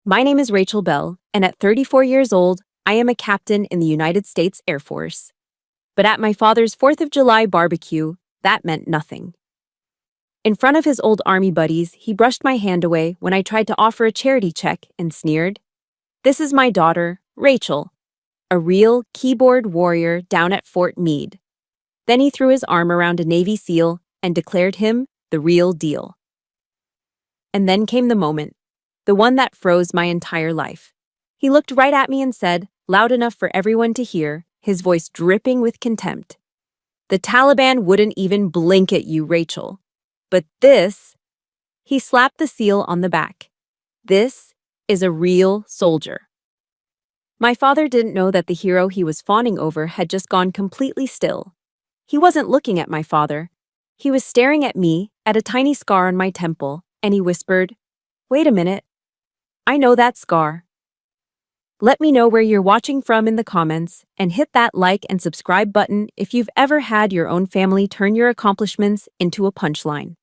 My name is Rachel Bell, and at 34 years old, I am a captain in the United States Air Force. But at my father's 4th of July barbecue, that meant nothing. In front of his old Army buddies, he brushed my hand away when I tried to offer a charity check and sneered, "This is my daughter, Rachel, a real keyboard warrior down at Fort Meade." Then he threw his arm around a Navy SEAL and declared him the real deal. And then came the moment, the one that froze my entire life. He looked right at me and said, loud enough for everyone to hear, his voice dripping with contempt, "The Taliban wouldn't even blink at you, Rachel. But this," he slapped the SEAL on the back, "this is a real soldier." My father didn't know that the hero he was fawning over had just gone completely still. He wasn't looking at my father. He was staring at me, at a tiny scar on my temple, and he whispered, "Wait a minute. I know that scar." Let me know where you're watching from in the comments, and hit that like and subscribe button if you've ever had your own family turn your accomplishments into a punchline.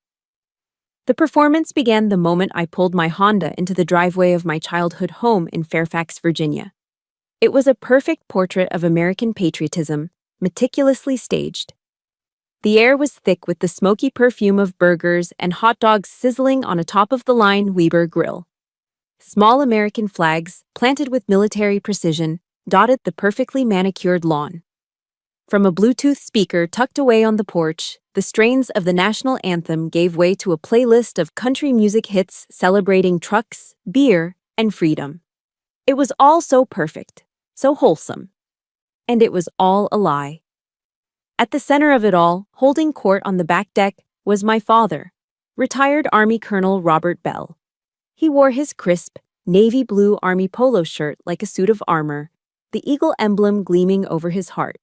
The performance began the moment I pulled my Honda into the driveway of my childhood home in Fairfax, Virginia. It was a perfect portrait of American patriotism, meticulously staged. The air was thick with the smoky perfume of burgers and hot dogs sizzling on a top-of-the-line Weber grill. Small American flags, planted with military precision, dotted the perfectly manicured lawn. From a Bluetooth speaker tucked away on the porch, the strains of the national anthem gave way to a playlist of country music hits celebrating trucks, beer, and freedom. It was all so perfect, so wholesome. And it was all a lie. At the center of it all, holding court on the back deck, was my father, retired Army Colonel Robert Bell. He wore his crisp, navy blue Army polo shirt like a suit of armor, the eagle emblem gleaming over his heart.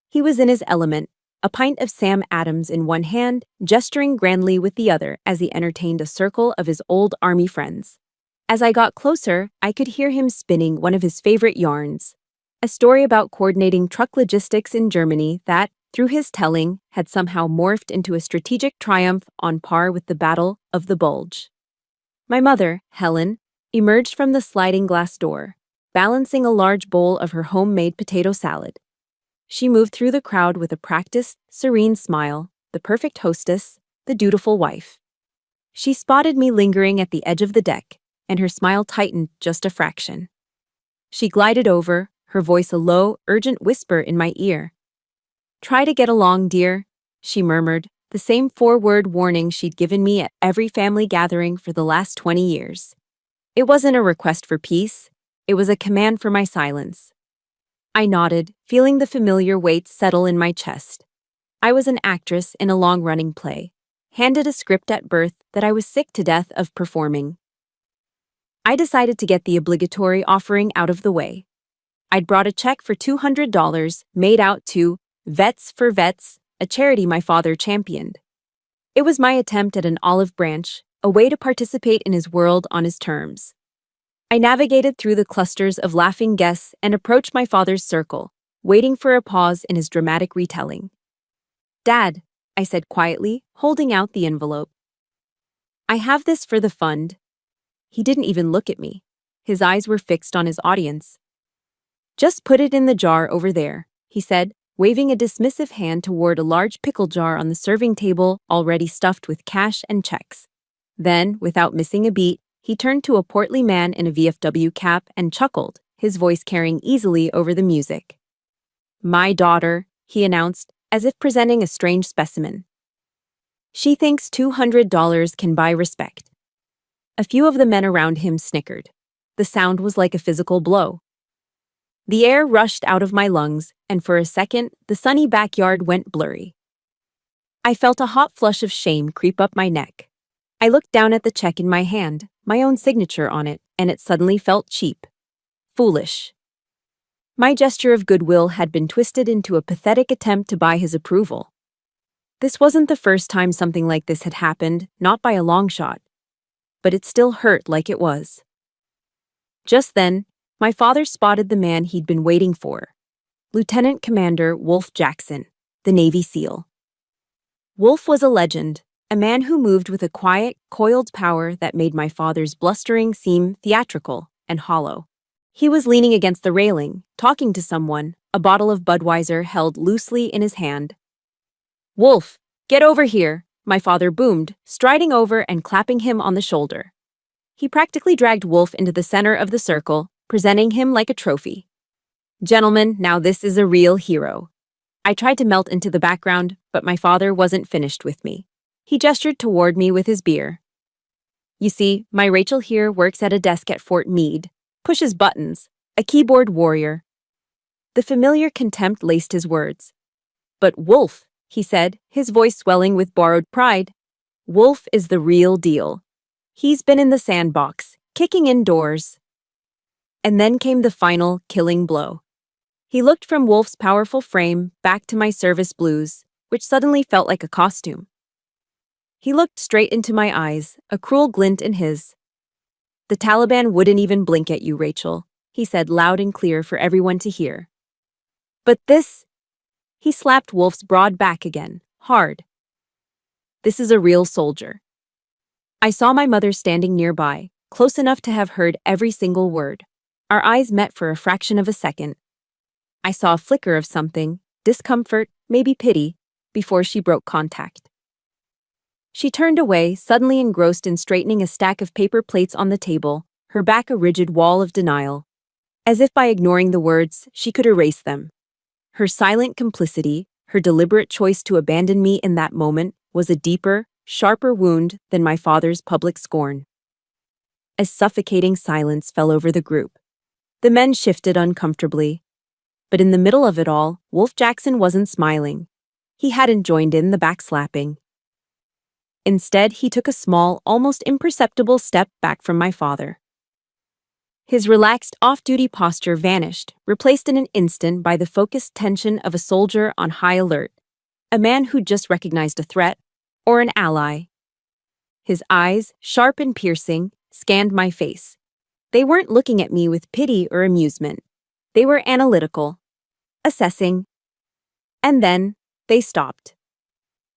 He was in his element, a pint of Sam Adams in one hand, gesturing grandly with the other as he entertained a circle of his old Army friends. As I got closer, I could hear him spinning one of his favorite yarns, a story about coordinating truck logistics in Germany that, through his telling, had somehow morphed into a strategic triumph on par with the Battle of the Bulge. My mother, Helen, emerged from the sliding glass door, balancing a large bowl of her homemade potato salad. She moved through the crowd with a practiced, serene smile, the perfect hostess, the dutiful wife. She spotted me lingering at the edge of the deck, and her smile tightened just a fraction. She glided over, her voice a low, urgent whisper in my ear. "Try to get along, dear," she murmured, the same 4-word warning she'd given me at every family gathering for the last 20 years. It wasn't a request for peace, it was a command for my silence. I nodded, feeling the familiar weight settle in my chest. I was an actress in a long-running play, handed a script at birth that I was sick to death of performing. I decided to get the obligatory offering out of the way. I'd brought a check for $200 made out to Vets for Vets, a charity my father championed. It was my attempt at an olive branch, a way to participate in his world on his terms. I navigated through the clusters of laughing guests and approached my father's circle, waiting for a pause in his dramatic retelling. "Dad," I said quietly, holding out the envelope. "I have this for the fund." He didn't even look at me. His eyes were fixed on his audience. "Just put it in the jar over there," he said, waving a dismissive hand toward a large pickle jar on the serving table already stuffed with cash and checks. Then, without missing a beat, he turned to a portly man in a VFW cap and chuckled, his voice carrying easily over the music. "My daughter," he announced, as if presenting a strange specimen. "She thinks $200 can buy respect." A few of the men around him snickered. The sound was like a physical blow. The air rushed out of my lungs, and for a second, the sunny backyard went blurry. I felt a hot flush of shame creep up my neck. I looked down at the check in my hand, my own signature on it, and it suddenly felt cheap. Foolish. My gesture of goodwill had been twisted into a pathetic attempt to buy his approval. This wasn't the first time something like this had happened, not by a long shot. But it still hurt like it was. Just then, my father spotted the man he'd been waiting for, Lieutenant Commander Wolf Jackson, the Navy SEAL. Wolf was a legend, a man who moved with a quiet, coiled power that made my father's blustering seem theatrical, and hollow. He was leaning against the railing, talking to someone, a bottle of Budweiser held loosely in his hand. "Wolf, get over here," my father boomed, striding over and clapping him on the shoulder. He practically dragged Wolf into the center of the circle, presenting him like a trophy. "Gentlemen, now this is a real hero." I tried to melt into the background, but my father wasn't finished with me. He gestured toward me with his beer. "You see, my Rachel here works at a desk at Fort Meade, pushes buttons, a keyboard warrior." The familiar contempt laced his words. "But Wolf," he said, his voice swelling with borrowed pride, "Wolf is the real deal. He's been in the sandbox, kicking in doors." And then came the final, killing blow. He looked from Wolf's powerful frame back to my service blues, which suddenly felt like a costume. He looked straight into my eyes, a cruel glint in his. "The Taliban wouldn't even blink at you, Rachel," he said loud and clear for everyone to hear. "But this—" He slapped Wolf's broad back again, hard. "This is a real soldier." I saw my mother standing nearby, close enough to have heard every single word. Our eyes met for a fraction of a second. I saw a flicker of something, discomfort, maybe pity, before she broke contact. She turned away, suddenly engrossed in straightening a stack of paper plates on the table, her back a rigid wall of denial. As if by ignoring the words, she could erase them. Her silent complicity, her deliberate choice to abandon me in that moment, was a deeper, sharper wound than my father's public scorn. A suffocating silence fell over the group. The men shifted uncomfortably. But in the middle of it all, Wolf Jackson wasn't smiling. He hadn't joined in the backslapping. Instead, he took a small, almost imperceptible step back from my father. His relaxed, off-duty posture vanished, replaced in an instant by the focused tension of a soldier on high alert, a man who'd just recognized a threat, or an ally. His eyes, sharp and piercing, scanned my face. They weren't looking at me with pity or amusement. They were analytical, assessing. And then, they stopped.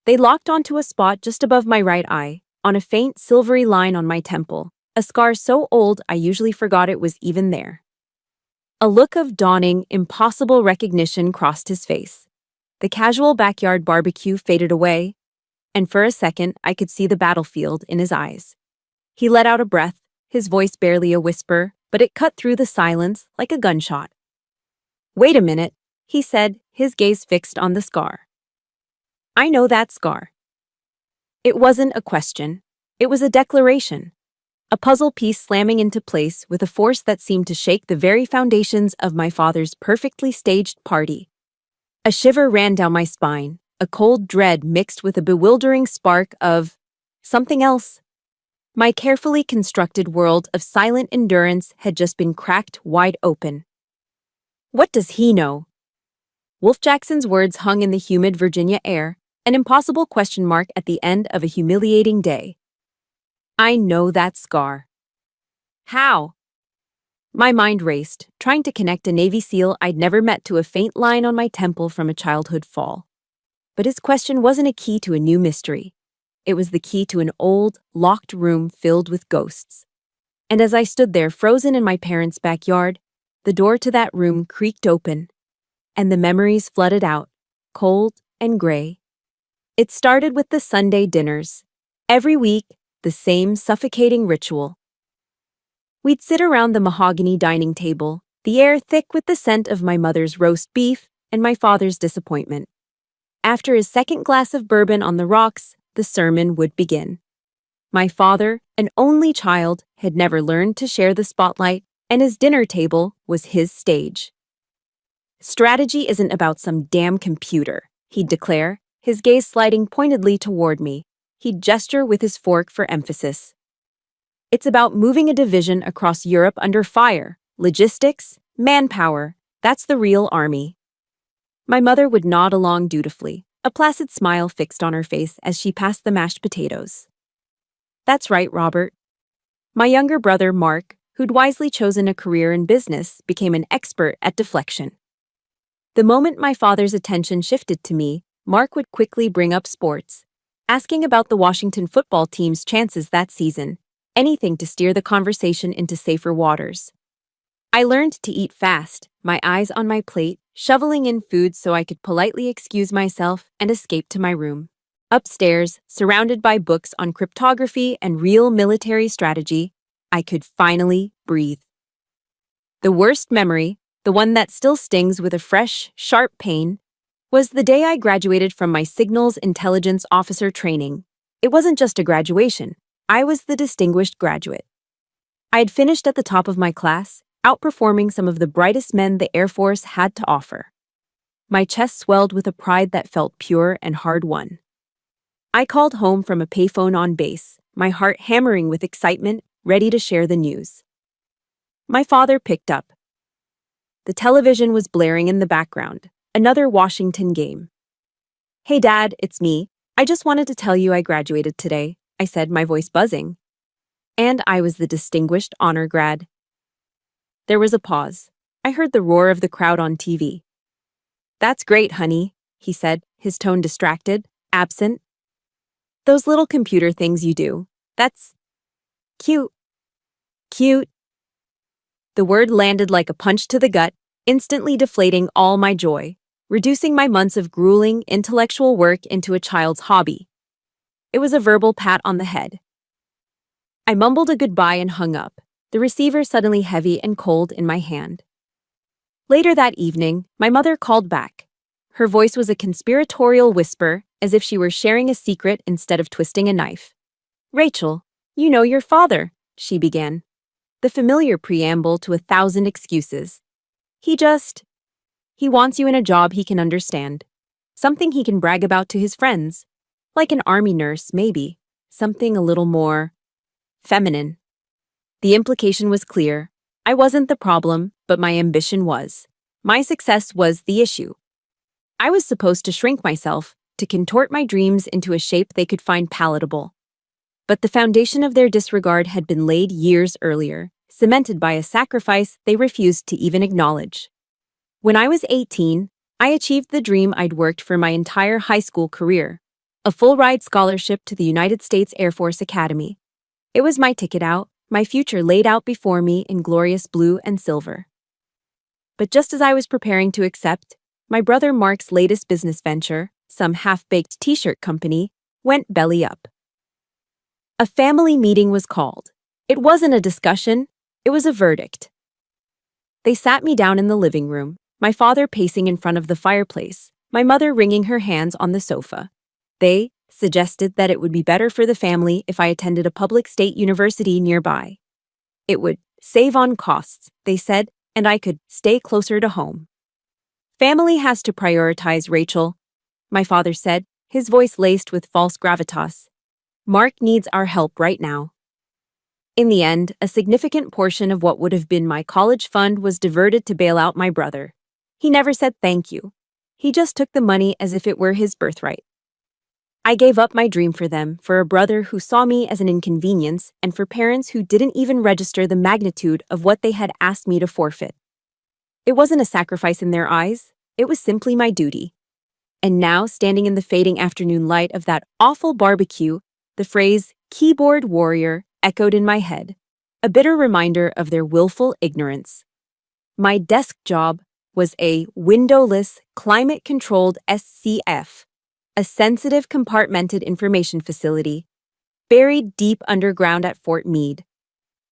They locked onto a spot just above my right eye, on a faint silvery line on my temple, a scar so old I usually forgot it was even there. A look of dawning, impossible recognition crossed his face. The casual backyard barbecue faded away, and for a second I could see the battlefield in his eyes. He let out a breath, his voice barely a whisper, but it cut through the silence like a gunshot. "Wait a minute," he said, his gaze fixed on the scar. "I know that scar." It wasn't a question. It was a declaration. A puzzle piece slamming into place with a force that seemed to shake the very foundations of my father's perfectly staged party. A shiver ran down my spine, a cold dread mixed with a bewildering spark of something else. My carefully constructed world of silent endurance had just been cracked wide open. What does he know? Wolf Jackson's words hung in the humid Virginia air, an impossible question mark at the end of a humiliating day. I know that scar. How? My mind raced, trying to connect a Navy SEAL I'd never met to a faint line on my temple from a childhood fall. But his question wasn't a key to a new mystery. It was the key to an old, locked room filled with ghosts. And as I stood there frozen in my parents' backyard, the door to that room creaked open, and the memories flooded out, cold and gray. It started with the Sunday dinners. Every week, the same suffocating ritual. We'd sit around the mahogany dining table, the air thick with the scent of my mother's roast beef and my father's disappointment. After his second glass of bourbon on the rocks, the sermon would begin. My father, an only child, had never learned to share the spotlight, and his dinner table was his stage. Strategy isn't about some damn computer, he'd declare, his gaze sliding pointedly toward me. He'd gesture with his fork for emphasis. It's about moving a division across Europe under fire, logistics, manpower. That's the real army. My mother would nod along dutifully, a placid smile fixed on her face as she passed the mashed potatoes. That's right, Robert. My younger brother, Mark, who'd wisely chosen a career in business, became an expert at deflection. The moment my father's attention shifted to me, Mark would quickly bring up sports, asking about the Washington football team's chances that season, anything to steer the conversation into safer waters. I learned to eat fast, my eyes on my plate, shoveling in food so I could politely excuse myself and escape to my room. Upstairs, surrounded by books on cryptography and real military strategy, I could finally breathe. The worst memory, the one that still stings with a fresh, sharp pain, was the day I graduated from my Signals Intelligence Officer training. It wasn't just a graduation, I was the distinguished graduate. I had finished at the top of my class, outperforming some of the brightest men the Air Force had to offer. My chest swelled with a pride that felt pure and hard-won. I called home from a payphone on base, my heart hammering with excitement, ready to share the news. My father picked up. The television was blaring in the background, another Washington game. "Hey Dad, it's me. I just wanted to tell you I graduated today," I said, my voice buzzing. And I was the distinguished honor grad. There was a pause. I heard the roar of the crowd on TV. "That's great, honey," he said, his tone distracted, absent. "Those little computer things you do. That's cute." Cute. The word landed like a punch to the gut, instantly deflating all my joy, reducing my months of grueling intellectual work into a child's hobby. It was a verbal pat on the head. I mumbled a goodbye and hung up, the receiver suddenly heavy and cold in my hand. Later that evening, my mother called back. Her voice was a conspiratorial whisper, as if she were sharing a secret instead of twisting a knife. "Rachel, you know your father," she began. The familiar preamble to 1,000 excuses. He wants you in a job he can understand. Something he can brag about to his friends. Like an army nurse, maybe. Something a little more feminine." The implication was clear. I wasn't the problem, but my ambition was. My success was the issue. I was supposed to shrink myself, to contort my dreams into a shape they could find palatable. But the foundation of their disregard had been laid years earlier, cemented by a sacrifice they refused to even acknowledge. When I was 18, I achieved the dream I'd worked for my entire high school career, a full-ride scholarship to the United States Air Force Academy. It was my ticket out, my future laid out before me in glorious blue and silver. But just as I was preparing to accept, my brother Mark's latest business venture, some half-baked t-shirt company, went belly up. A family meeting was called. It wasn't a discussion, it was a verdict. They sat me down in the living room, my father pacing in front of the fireplace, my mother wringing her hands on the sofa. They suggested that it would be better for the family if I attended a public state university nearby. It would save on costs, they said, and I could stay closer to home. "Family has to prioritize, Rachel," my father said, his voice laced with false gravitas. "Mark needs our help right now." In the end, a significant portion of what would have been my college fund was diverted to bail out my brother. He never said thank you. He just took the money as if it were his birthright. I gave up my dream for them, for a brother who saw me as an inconvenience, and for parents who didn't even register the magnitude of what they had asked me to forfeit. It wasn't a sacrifice in their eyes, it was simply my duty. And now, standing in the fading afternoon light of that awful barbecue, the phrase "keyboard warrior" echoed in my head, a bitter reminder of their willful ignorance. My desk job was a windowless, climate-controlled SCF, a sensitive compartmented information facility, buried deep underground at Fort Meade.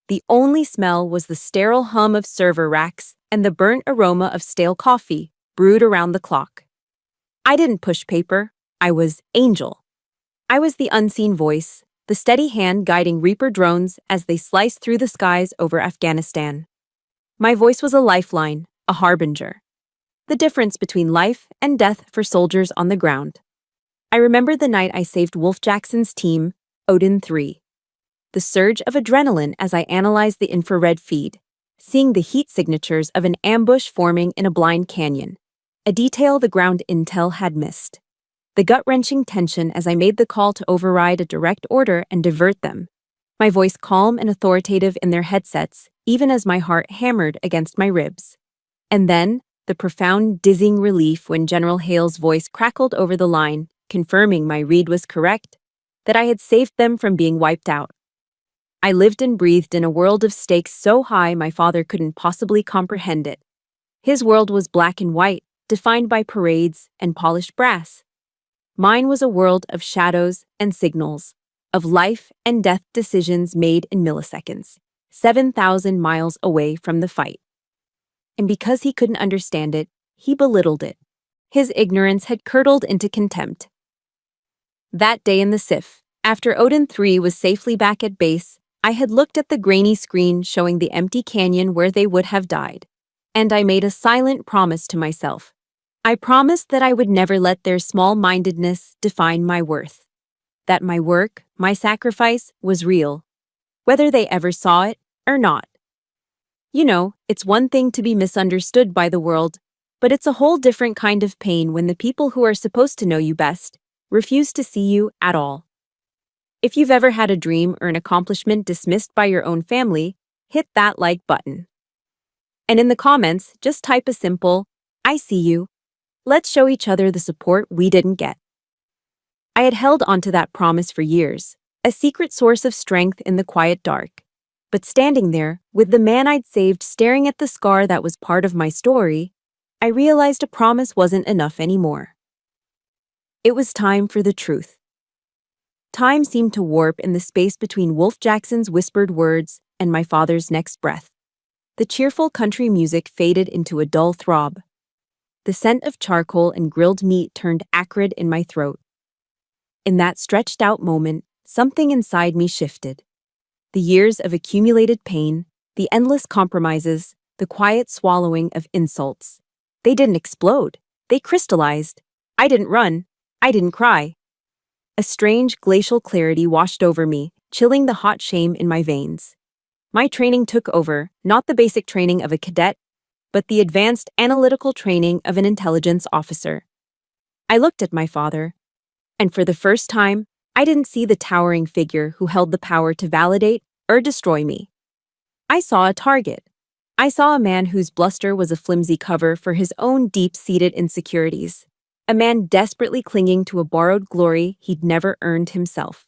The only smell was the sterile hum of server racks and the burnt aroma of stale coffee, brewed around the clock. I didn't push paper, I was Angel. I was the unseen voice, the steady hand guiding Reaper drones as they sliced through the skies over Afghanistan. My voice was a lifeline, a harbinger. The difference between life and death for soldiers on the ground. I remember the night I saved Wolf Jackson's team, Odin 3. The surge of adrenaline as I analyzed the infrared feed, seeing the heat signatures of an ambush forming in a blind canyon, a detail the ground intel had missed. The gut-wrenching tension as I made the call to override a direct order and divert them, my voice calm and authoritative in their headsets, even as my heart hammered against my ribs. And then, the profound, dizzying relief when General Hale's voice crackled over the line, confirming my read was correct, that I had saved them from being wiped out. I lived and breathed in a world of stakes so high my father couldn't possibly comprehend it. His world was black and white, defined by parades and polished brass. Mine was a world of shadows and signals, of life and death decisions made in milliseconds, 7,000 miles away from the fight. And because he couldn't understand it, he belittled it. His ignorance had curdled into contempt. That day in the SIF, after Odin 3 was safely back at base, I had looked at the grainy screen showing the empty canyon where they would have died. And I made a silent promise to myself. I promised that I would never let their small-mindedness define my worth. That my work, my sacrifice, was real, whether they ever saw it or not. You know, it's one thing to be misunderstood by the world, but it's a whole different kind of pain when the people who are supposed to know you best refuse to see you at all. If you've ever had a dream or an accomplishment dismissed by your own family, hit that like button. And in the comments, just type a simple, "I see you." Let's show each other the support we didn't get. I had held onto that promise for years, a secret source of strength in the quiet dark. But standing there, with the man I'd saved staring at the scar that was part of my story, I realized a promise wasn't enough anymore. It was time for the truth. Time seemed to warp in the space between Wolf Jackson's whispered words and my father's next breath. The cheerful country music faded into a dull throb. The scent of charcoal and grilled meat turned acrid in my throat. In that stretched-out moment, something inside me shifted. The years of accumulated pain, the endless compromises, the quiet swallowing of insults. They didn't explode. They crystallized. I didn't run. I didn't cry. A strange glacial clarity washed over me, chilling the hot shame in my veins. My training took over, not the basic training of a cadet, but the advanced analytical training of an intelligence officer. I looked at my father, and for the first time, I didn't see the towering figure who held the power to validate or destroy me. I saw a target. I saw a man whose bluster was a flimsy cover for his own deep-seated insecurities. A man desperately clinging to a borrowed glory he'd never earned himself.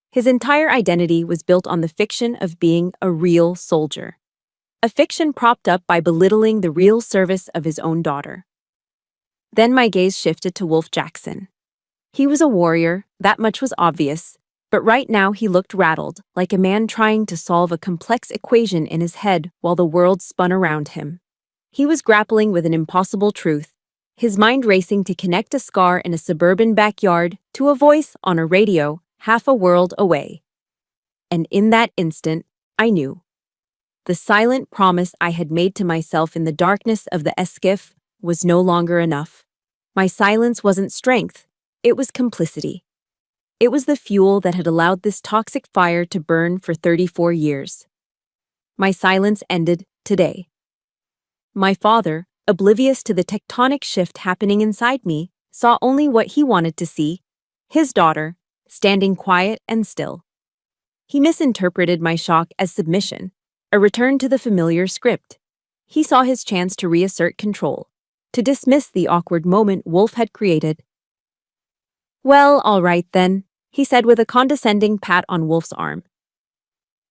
His entire identity was built on the fiction of being a real soldier. A fiction propped up by belittling the real service of his own daughter. Then my gaze shifted to Wolf Jackson. He was a warrior, that much was obvious, but right now he looked rattled, like a man trying to solve a complex equation in his head while the world spun around him. He was grappling with an impossible truth, his mind racing to connect a scar in a suburban backyard to a voice on a radio half a world away. And in that instant, I knew. The silent promise I had made to myself in the darkness of the SCIF was no longer enough. My silence wasn't strength, it was complicity. It was the fuel that had allowed this toxic fire to burn for 34 years. My silence ended today. My father, oblivious to the tectonic shift happening inside me, saw only what he wanted to see, his daughter, standing quiet and still. He misinterpreted my shock as submission, a return to the familiar script. He saw his chance to reassert control, to dismiss the awkward moment Wolf had created. "Well, all right then," he said with a condescending pat on Wolf's arm.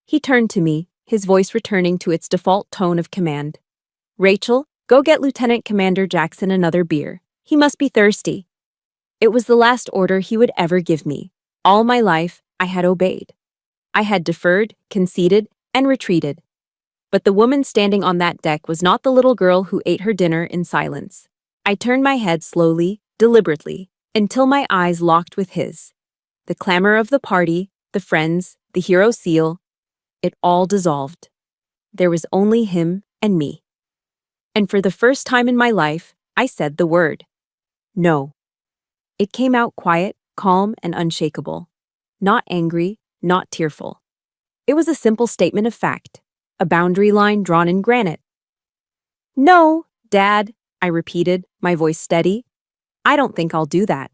He turned to me, his voice returning to its default tone of command. "Rachel, go get Lieutenant Commander Jackson another beer. He must be thirsty." It was the last order he would ever give me. All my life, I had obeyed. I had deferred, conceded, and retreated. But the woman standing on that deck was not the little girl who ate her dinner in silence. I turned my head slowly, deliberately, until my eyes locked with his. The clamor of the party, the friends, the hero seal, it all dissolved. There was only him and me. And for the first time in my life, I said the word. No. It came out quiet, calm, and unshakable. Not angry, not tearful. It was a simple statement of fact, a boundary line drawn in granite. "No, Dad," I repeated, my voice steady. "I don't think I'll do that."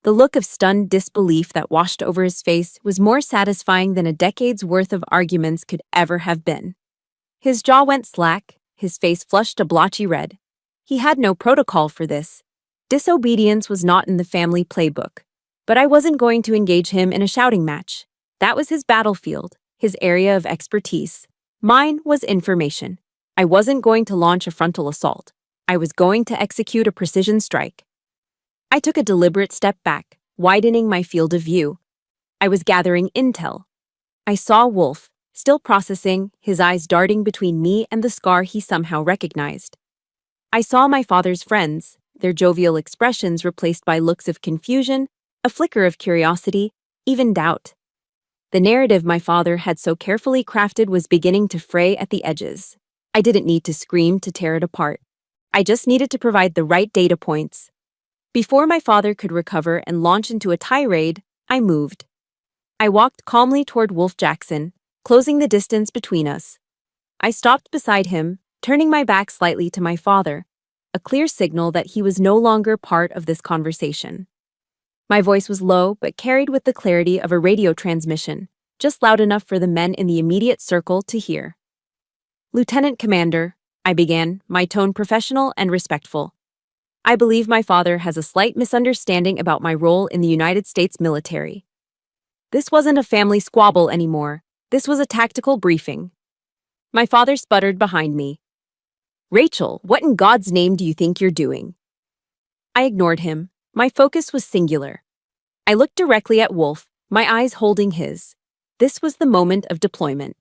The look of stunned disbelief that washed over his face was more satisfying than a decade's worth of arguments could ever have been. His jaw went slack, his face flushed a blotchy red. He had no protocol for this. Disobedience was not in the family playbook. But I wasn't going to engage him in a shouting match. That was his battlefield, his area of expertise. Mine was information. I wasn't going to launch a frontal assault. I was going to execute a precision strike. I took a deliberate step back, widening my field of view. I was gathering intel. I saw Wolf, still processing, his eyes darting between me and the scar he somehow recognized. I saw my father's friends, their jovial expressions replaced by looks of confusion, a flicker of curiosity, even doubt. The narrative my father had so carefully crafted was beginning to fray at the edges. I didn't need to scream to tear it apart. I just needed to provide the right data points. Before my father could recover and launch into a tirade, I moved. I walked calmly toward Wolf Jackson, closing the distance between us. I stopped beside him, turning my back slightly to my father, a clear signal that he was no longer part of this conversation. My voice was low but carried with the clarity of a radio transmission, just loud enough for the men in the immediate circle to hear. "Lieutenant Commander," I began, my tone professional and respectful. "I believe my father has a slight misunderstanding about my role in the United States military. This wasn't a family squabble anymore. This was a tactical briefing." My father sputtered behind me. "Rachel, what in God's name do you think you're doing?" I ignored him. My focus was singular. I looked directly at Wolf, my eyes holding his. This was the moment of deployment.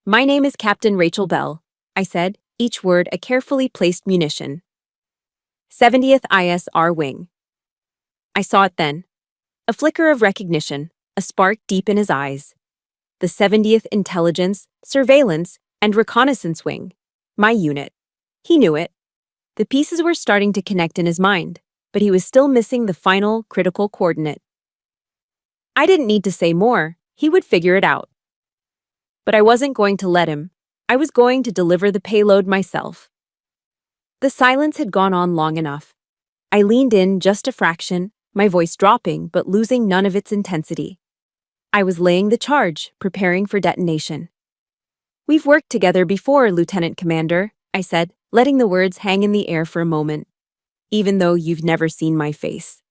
"My name is Captain Rachel Bell," I said, each word a carefully placed munition. 70th ISR Wing. I saw it then. A flicker of recognition, a spark deep in his eyes. The 70th Intelligence, Surveillance, and Reconnaissance Wing. My unit. He knew it. The pieces were starting to connect in his mind, but he was still missing the final, critical coordinate. I didn't need to say more. He would figure it out. But I wasn't going to let him. I was going to deliver the payload myself. The silence had gone on long enough. I leaned in just a fraction, my voice dropping but losing none of its intensity. I was laying the charge, preparing for detonation. "We've worked together before, Lieutenant Commander," I said, letting the words hang in the air for a moment. "Even though you've never seen my face."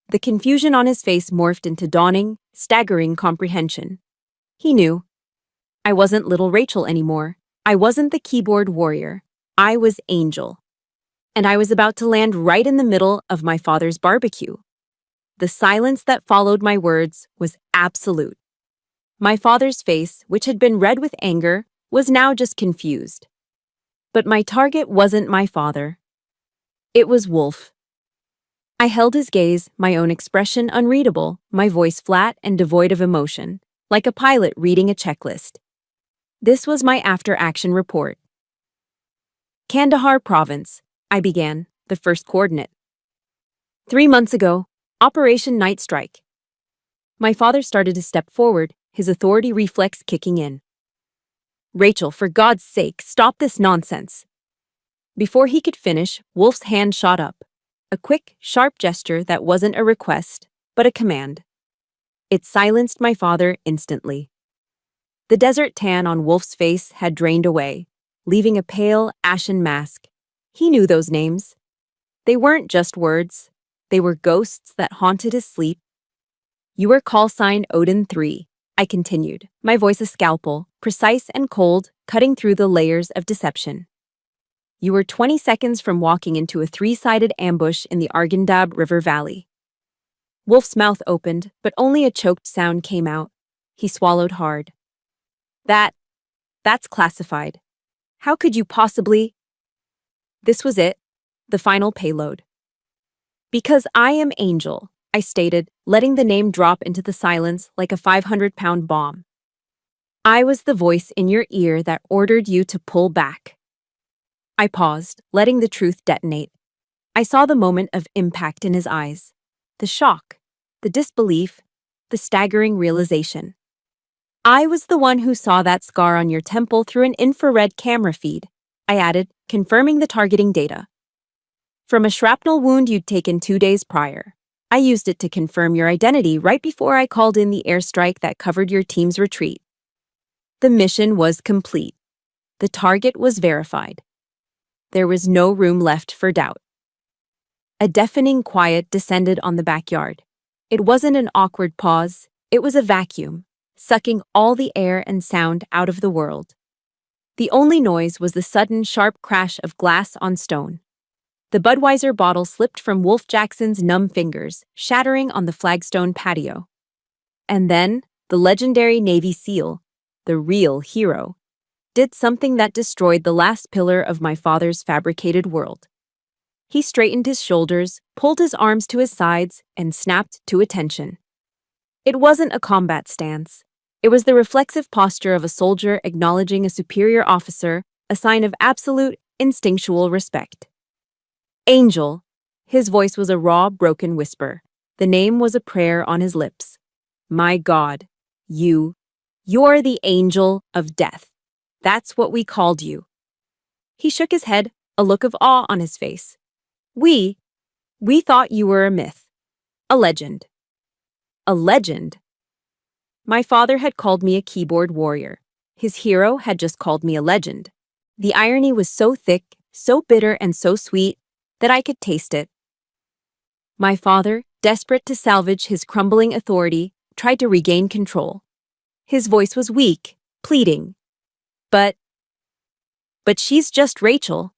The confusion on his face morphed into dawning, staggering comprehension. He knew. I wasn't little Rachel anymore. I wasn't the keyboard warrior. I was Angel. And I was about to land right in the middle of my father's barbecue. The silence that followed my words was absolute. My father's face, which had been red with anger, was now just confused. But my target wasn't my father. It was Wolf. I held his gaze, my own expression unreadable, my voice flat and devoid of emotion, like a pilot reading a checklist. This was my after-action report. "Kandahar Province," I began, the first coordinate. 3 months ago, Operation Night Strike. My father started to step forward, his authority reflex kicking in. "Rachel, for God's sake, stop this nonsense." Before he could finish, Wolf's hand shot up. A quick, sharp gesture that wasn't a request, but a command. It silenced my father instantly. The desert tan on Wolf's face had drained away, leaving a pale, ashen mask. He knew those names. They weren't just words. They were ghosts that haunted his sleep. "You are call sign Odin 3, I continued, my voice a scalpel, precise and cold, cutting through the layers of deception. "You were 20 seconds from walking into a 3-sided ambush in the Arghandab River Valley." Wolf's mouth opened, but only a choked sound came out. He swallowed hard. That's classified. How could you possibly—" This was it, the final payload. "Because I am Angel," I stated, letting the name drop into the silence like a 500-pound bomb. "I was the voice in your ear that ordered you to pull back." I paused, letting the truth detonate. I saw the moment of impact in his eyes. The shock, the disbelief, the staggering realization. "I was the one who saw that scar on your temple through an infrared camera feed," I added, confirming the targeting data. "From a shrapnel wound you'd taken 2 days prior. I used it to confirm your identity right before I called in the airstrike that covered your team's retreat." The mission was complete. The target was verified. There was no room left for doubt. A deafening quiet descended on the backyard. It wasn't an awkward pause. It was a vacuum, sucking all the air and sound out of the world. The only noise was the sudden, sharp crash of glass on stone. The Budweiser bottle slipped from Wolf Jackson's numb fingers, shattering on the flagstone patio. And then, the legendary Navy SEAL, the real hero, did something that destroyed the last pillar of my father's fabricated world. He straightened his shoulders, pulled his arms to his sides, and snapped to attention. It wasn't a combat stance. It was the reflexive posture of a soldier acknowledging a superior officer, a sign of absolute, instinctual respect. Angel. His voice was a raw, broken whisper. The name was a prayer on his lips. My God, you're the angel of death. That's what we called you. He shook his head, a look of awe on his face. We thought you were a myth, a legend. A legend? My father had called me a keyboard warrior. His hero had just called me a legend. The irony was so thick, so bitter, and so sweet that I could taste it. My father, desperate to salvage his crumbling authority, tried to regain control. His voice was weak, pleading. But she's just Rachel.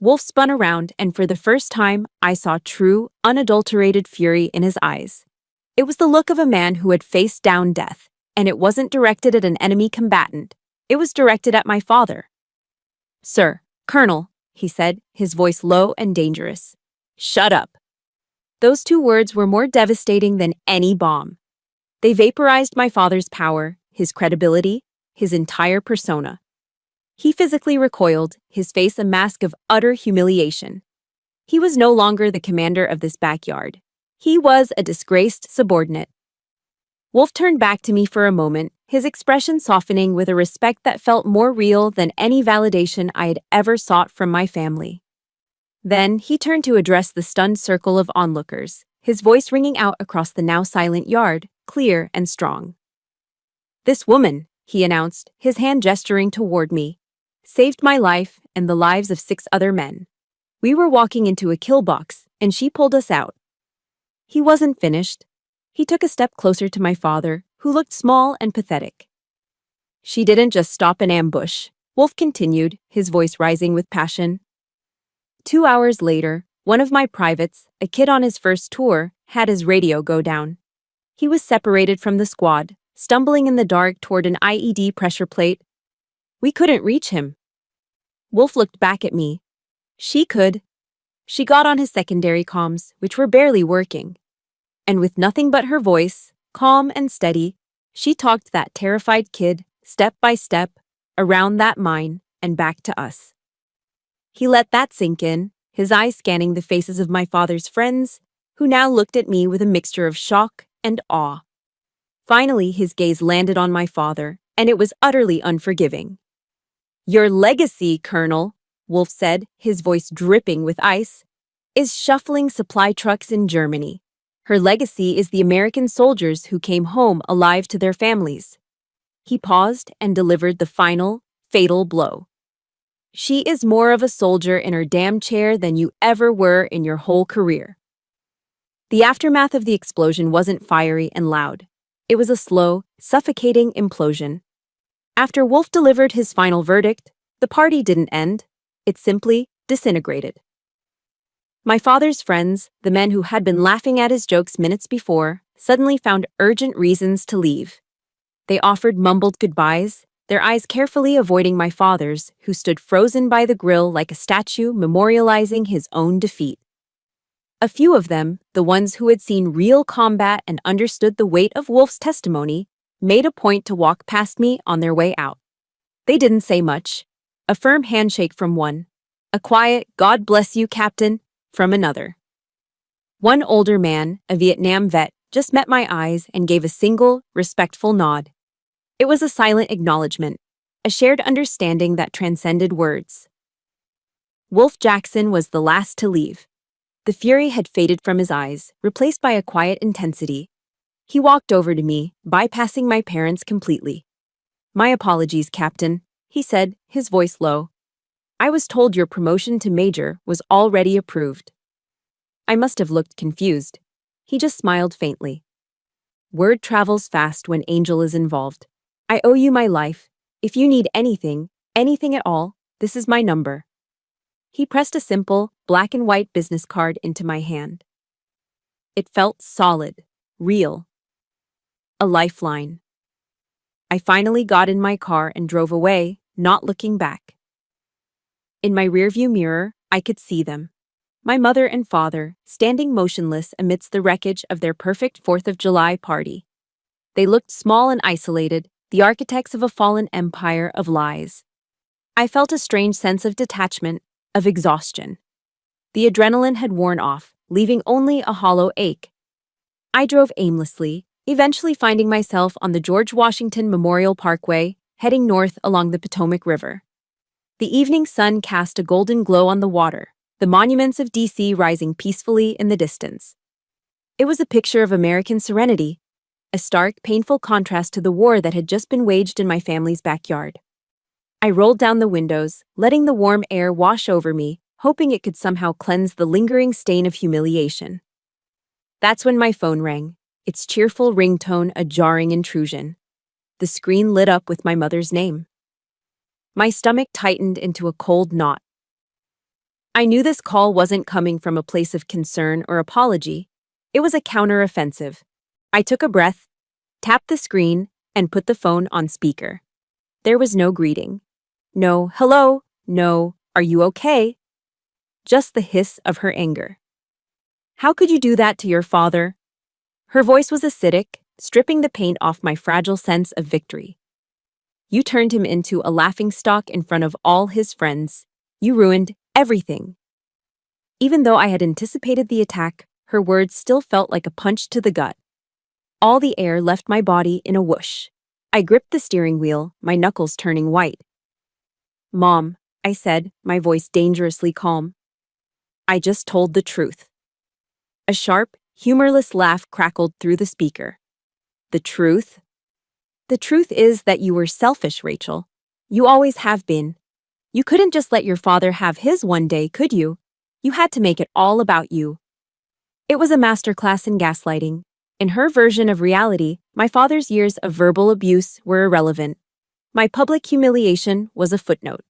Wolf spun around, and for the first time, I saw true, unadulterated fury in his eyes. It was the look of a man who had faced down death, and it wasn't directed at an enemy combatant. It was directed at my father. Sir, Colonel, he said, his voice low and dangerous. Shut up. Those two words were more devastating than any bomb. They vaporized my father's power, his credibility, his entire persona. He physically recoiled, his face a mask of utter humiliation. He was no longer the commander of this backyard. He was a disgraced subordinate. Wolf turned back to me for a moment, his expression softening with a respect that felt more real than any validation I had ever sought from my family. Then he turned to address the stunned circle of onlookers, his voice ringing out across the now silent yard, clear and strong. This woman, he announced, his hand gesturing toward me, saved my life and the lives of 6 other men. We were walking into a kill box, and she pulled us out. He wasn't finished. He took a step closer to my father, who looked small and pathetic. She didn't just stop an ambush, Wolf continued, his voice rising with passion. 2 hours later, one of my privates, a kid on his first tour, had his radio go down. He was separated from the squad, stumbling in the dark toward an IED pressure plate. We couldn't reach him. Wolf looked back at me. She could. She got on his secondary comms, which were barely working. And with nothing but her voice, calm and steady, she talked that terrified kid, step by step, around that mine and back to us. He let that sink in, his eyes scanning the faces of my father's friends, who now looked at me with a mixture of shock and awe. Finally, his gaze landed on my father, and it was utterly unforgiving. Your legacy, Colonel, Wolf said, his voice dripping with ice, is shuffling supply trucks in Germany. Her legacy is the American soldiers who came home alive to their families. He paused and delivered the final, fatal blow. She is more of a soldier in her damn chair than you ever were in your whole career. The aftermath of the explosion wasn't fiery and loud. It was a slow, suffocating implosion. After Wolf delivered his final verdict, the party didn't end. It simply disintegrated. My father's friends, the men who had been laughing at his jokes minutes before, suddenly found urgent reasons to leave. They offered mumbled goodbyes, their eyes carefully avoiding my father's, who stood frozen by the grill like a statue memorializing his own defeat. A few of them, the ones who had seen real combat and understood the weight of Wolf's testimony, made a point to walk past me on their way out. They didn't say much. A firm handshake from one. A quiet, "God bless you, Captain," from another. One older man, a Vietnam vet, just met my eyes and gave a single, respectful nod. It was a silent acknowledgement, a shared understanding that transcended words. Wolf Jackson was the last to leave. The fury had faded from his eyes, replaced by a quiet intensity. He walked over to me, bypassing my parents completely. "My apologies, Captain," he said, his voice low. "I was told your promotion to Major was already approved." I must have looked confused. He just smiled faintly. Word travels fast when Angel is involved. I owe you my life. If you need anything, anything at all, this is my number. He pressed a simple, black and white business card into my hand. It felt solid, real. A lifeline. I finally got in my car and drove away, not looking back. In my rearview mirror, I could see them. My mother and father, standing motionless amidst the wreckage of their perfect 4th of July party. They looked small and isolated, the architects of a fallen empire of lies. I felt a strange sense of detachment, of exhaustion. The adrenaline had worn off, leaving only a hollow ache. I drove aimlessly, eventually finding myself on the George Washington Memorial Parkway, heading north along the Potomac River. The evening sun cast a golden glow on the water, the monuments of D.C. rising peacefully in the distance. It was a picture of American serenity, a stark, painful contrast to the war that had just been waged in my family's backyard. I rolled down the windows, letting the warm air wash over me, hoping it could somehow cleanse the lingering stain of humiliation. That's when my phone rang, its cheerful ringtone a jarring intrusion. The screen lit up with my mother's name. My stomach tightened into a cold knot. I knew this call wasn't coming from a place of concern or apology. It was a counter-offensive. I took a breath, tapped the screen, and put the phone on speaker. There was no greeting. No, hello, no, are you okay? Just the hiss of her anger. How could you do that to your father? Her voice was acidic, stripping the paint off my fragile sense of victory. You turned him into a laughingstock in front of all his friends. You ruined everything. Even though I had anticipated the attack, her words still felt like a punch to the gut. All the air left my body in a whoosh. I gripped the steering wheel, my knuckles turning white. Mom, I said, my voice dangerously calm. I just told the truth. A sharp, humorless laugh crackled through the speaker. The truth? The truth is that you were selfish, Rachel. You always have been. You couldn't just let your father have his one day, could you? You had to make it all about you. It was a masterclass in gaslighting. In her version of reality, my father's years of verbal abuse were irrelevant. My public humiliation was a footnote.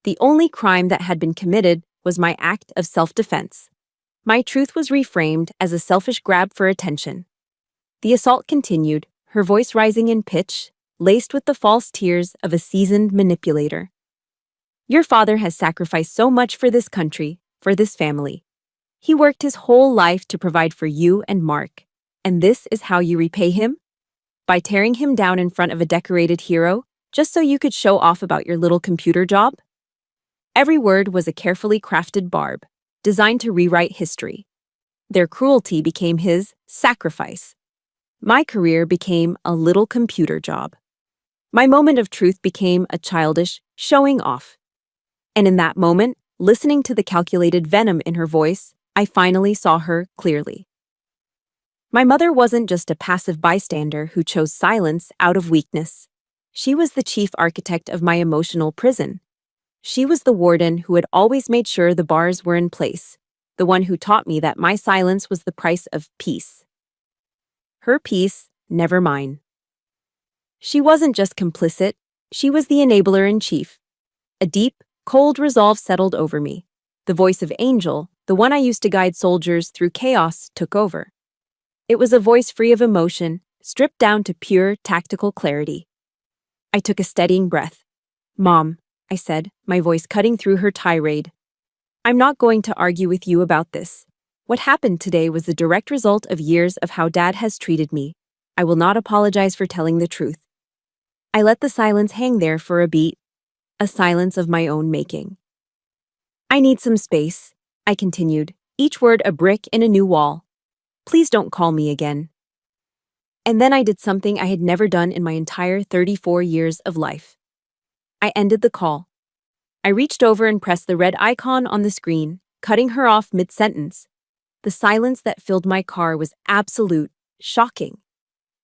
The only crime that had been committed was my act of self-defense. My truth was reframed as a selfish grab for attention. The assault continued, her voice rising in pitch, laced with the false tears of a seasoned manipulator. Your father has sacrificed so much for this country, for this family. He worked his whole life to provide for you and Mark. And this is how you repay him? By tearing him down in front of a decorated hero, just so you could show off about your little computer job? Every word was a carefully crafted barb, designed to rewrite history. Their cruelty became his sacrifice. My career became a little computer job. My moment of truth became a childish showing off. And in that moment, listening to the calculated venom in her voice, I finally saw her clearly. My mother wasn't just a passive bystander who chose silence out of weakness. She was the chief architect of my emotional prison. She was the warden who had always made sure the bars were in place, the one who taught me that my silence was the price of peace. Her peace, never mine. She wasn't just complicit, she was the enabler-in-chief. A deep, cold resolve settled over me. The voice of Angel, the one I used to guide soldiers through chaos, took over. It was a voice free of emotion, stripped down to pure, tactical clarity. I took a steadying breath. Mom, I said, my voice cutting through her tirade. I'm not going to argue with you about this. What happened today was the direct result of years of how Dad has treated me. I will not apologize for telling the truth. I let the silence hang there for a beat, a silence of my own making. I need some space, I continued, each word a brick in a new wall. Please don't call me again. And then I did something I had never done in my entire 34 years of life. I ended the call. I reached over and pressed the red icon on the screen, cutting her off mid-sentence. The silence that filled my car was absolute, shocking.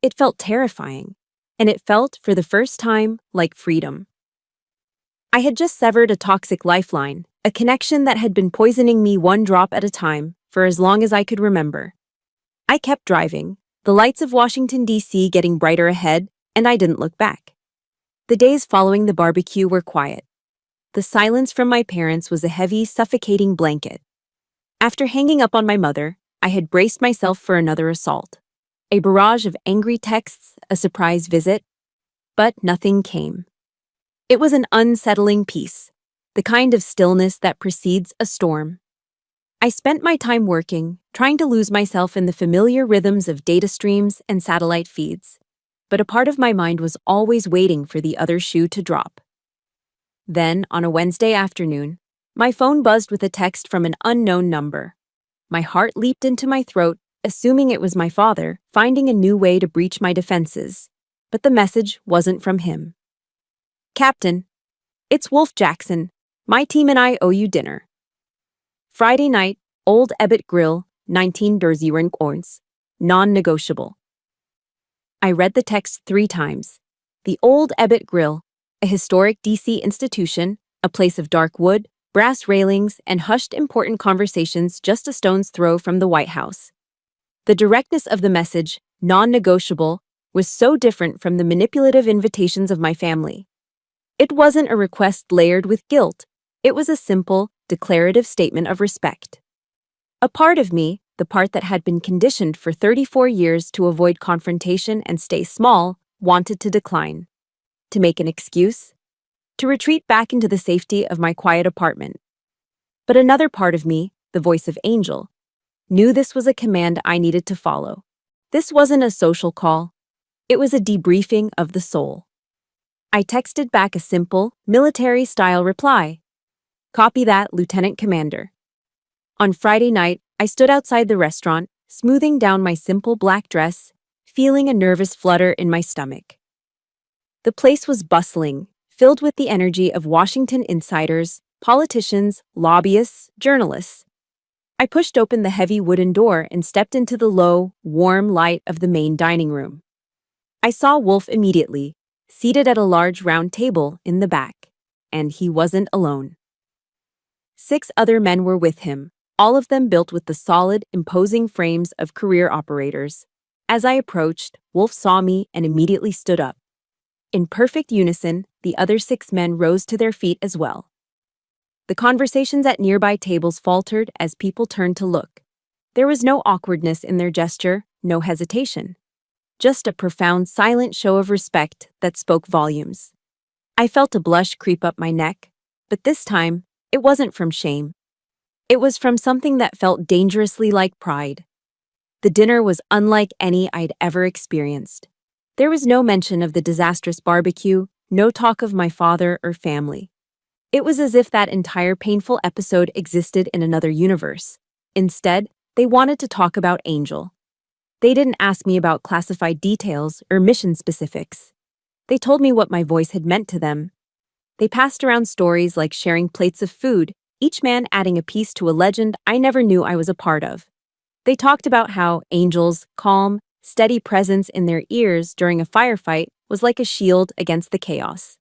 It felt terrifying, and it felt, for the first time, like freedom. I had just severed a toxic lifeline, a connection that had been poisoning me one drop at a time for as long as I could remember. I kept driving, the lights of Washington, D.C. getting brighter ahead, and I didn't look back. The days following the barbecue were quiet. The silence from my parents was a heavy, suffocating blanket. After hanging up on my mother, I had braced myself for another assault. A barrage of angry texts, a surprise visit, but nothing came. It was an unsettling peace, the kind of stillness that precedes a storm. I spent my time working, trying to lose myself in the familiar rhythms of data streams and satellite feeds, but a part of my mind was always waiting for the other shoe to drop. Then, on a Wednesday afternoon, my phone buzzed with a text from an unknown number. My heart leaped into my throat, assuming it was my father, finding a new way to breach my defenses. But the message wasn't from him. "Captain, it's Wolf Jackson. My team and I owe you dinner. Friday night, Old Ebbitt Grill, 19 Orns. Non-negotiable." I read the text 3 times. The Old Ebbitt Grill, a historic D.C. institution, a place of dark wood, brass railings, and hushed important conversations just a stone's throw from the White House. The directness of the message, non-negotiable, was so different from the manipulative invitations of my family. It wasn't a request layered with guilt. It was a simple, declarative statement of respect. A part of me, the part that had been conditioned for 34 years to avoid confrontation and stay small, wanted to decline. To make an excuse. To retreat back into the safety of my quiet apartment. But another part of me, the voice of Angel, knew this was a command I needed to follow. This wasn't a social call. It was a debriefing of the soul. I texted back a simple, military-style reply. "Copy that, Lieutenant Commander." On Friday night, I stood outside the restaurant, smoothing down my simple black dress, feeling a nervous flutter in my stomach. The place was bustling, filled with the energy of Washington insiders, politicians, lobbyists, journalists. I pushed open the heavy wooden door and stepped into the low, warm light of the main dining room. I saw Wolf immediately, seated at a large round table in the back, and he wasn't alone. 6 other men were with him, all of them built with the solid, imposing frames of career operators. As I approached, Wolf saw me and immediately stood up. In perfect unison, the other 6 men rose to their feet as well. The conversations at nearby tables faltered as people turned to look. There was no awkwardness in their gesture, no hesitation. Just a profound, silent show of respect that spoke volumes. I felt a blush creep up my neck, but this time, it wasn't from shame. It was from something that felt dangerously like pride. The dinner was unlike any I'd ever experienced. There was no mention of the disastrous barbecue, no talk of my father or family. It was as if that entire painful episode existed in another universe. Instead, they wanted to talk about Angel. They didn't ask me about classified details or mission specifics. They told me what my voice had meant to them. They passed around stories like sharing plates of food, each man adding a piece to a legend I never knew I was a part of. They talked about how Angel's calm, steady presence in their ears during a firefight was like a shield against the chaos.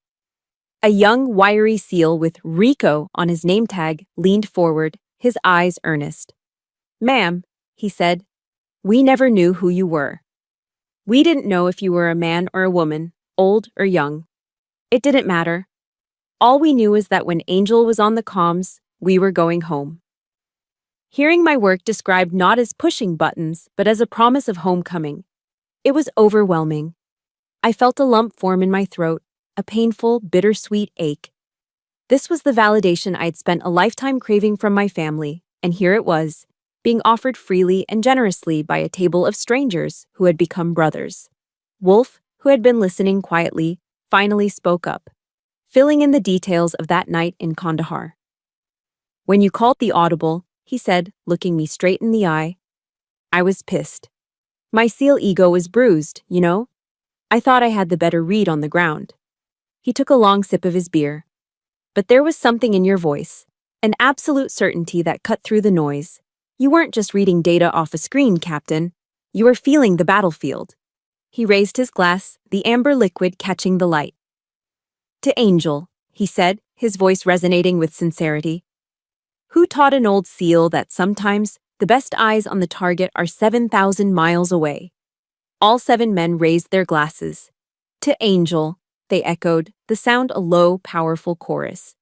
A young, wiry SEAL with Rico on his name tag leaned forward, his eyes earnest. "Ma'am," he said, "we never knew who you were. We didn't know if you were a man or a woman, old or young. It didn't matter. All we knew is that when Angel was on the comms, we were going home." Hearing my work described not as pushing buttons, but as a promise of homecoming. It was overwhelming. I felt a lump form in my throat, a painful, bittersweet ache. This was the validation I'd spent a lifetime craving from my family, and here it was, being offered freely and generously by a table of strangers who had become brothers. Wolf, who had been listening quietly, finally spoke up, filling in the details of that night in Kandahar. "When you called the audible," he said, looking me straight in the eye, "I was pissed. My SEAL ego was bruised, you know? I thought I had the better read on the ground." He took a long sip of his beer. "But there was something in your voice, an absolute certainty that cut through the noise. You weren't just reading data off a screen, Captain. You were feeling the battlefield." He raised his glass, the amber liquid catching the light. "To Angel," he said, his voice resonating with sincerity. "Who taught an old SEAL that sometimes the best eyes on the target are 7,000 miles away? All 7 men raised their glasses. To Angel, they echoed, the sound a low, powerful chorus.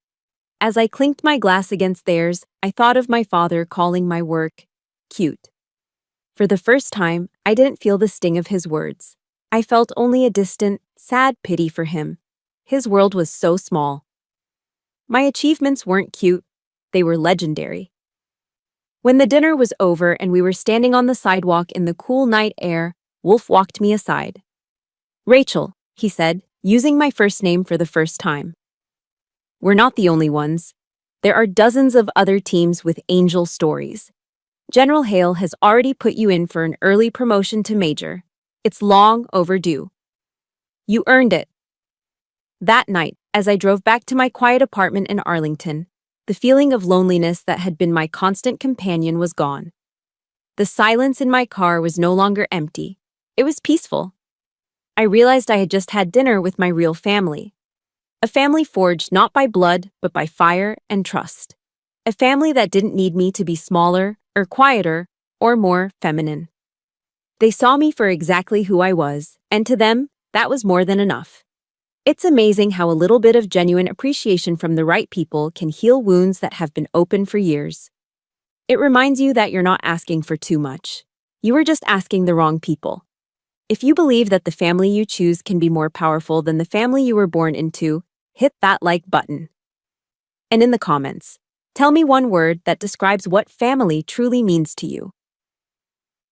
As I clinked my glass against theirs, I thought of my father calling my work cute. For the first time, I didn't feel the sting of his words. I felt only a distant, sad pity for him. His world was so small. My achievements weren't cute, they were legendary. When the dinner was over and we were standing on the sidewalk in the cool night air, Wolf walked me aside. Rachel, he said, using my first name for the first time. We're not the only ones. There are dozens of other teams with Angel stories. General Hale has already put you in for an early promotion to major. It's long overdue. You earned it. That night, as I drove back to my quiet apartment in Arlington, the feeling of loneliness that had been my constant companion was gone. The silence in my car was no longer empty. It was peaceful. I realized I had just had dinner with my real family. A family forged not by blood, but by fire and trust. A family that didn't need me to be smaller, or quieter, or more feminine. They saw me for exactly who I was, and to them, that was more than enough. It's amazing how a little bit of genuine appreciation from the right people can heal wounds that have been open for years. It reminds you that you're not asking for too much. You are just asking the wrong people. If you believe that the family you choose can be more powerful than the family you were born into, hit that like button. And in the comments, tell me one word that describes what family truly means to you.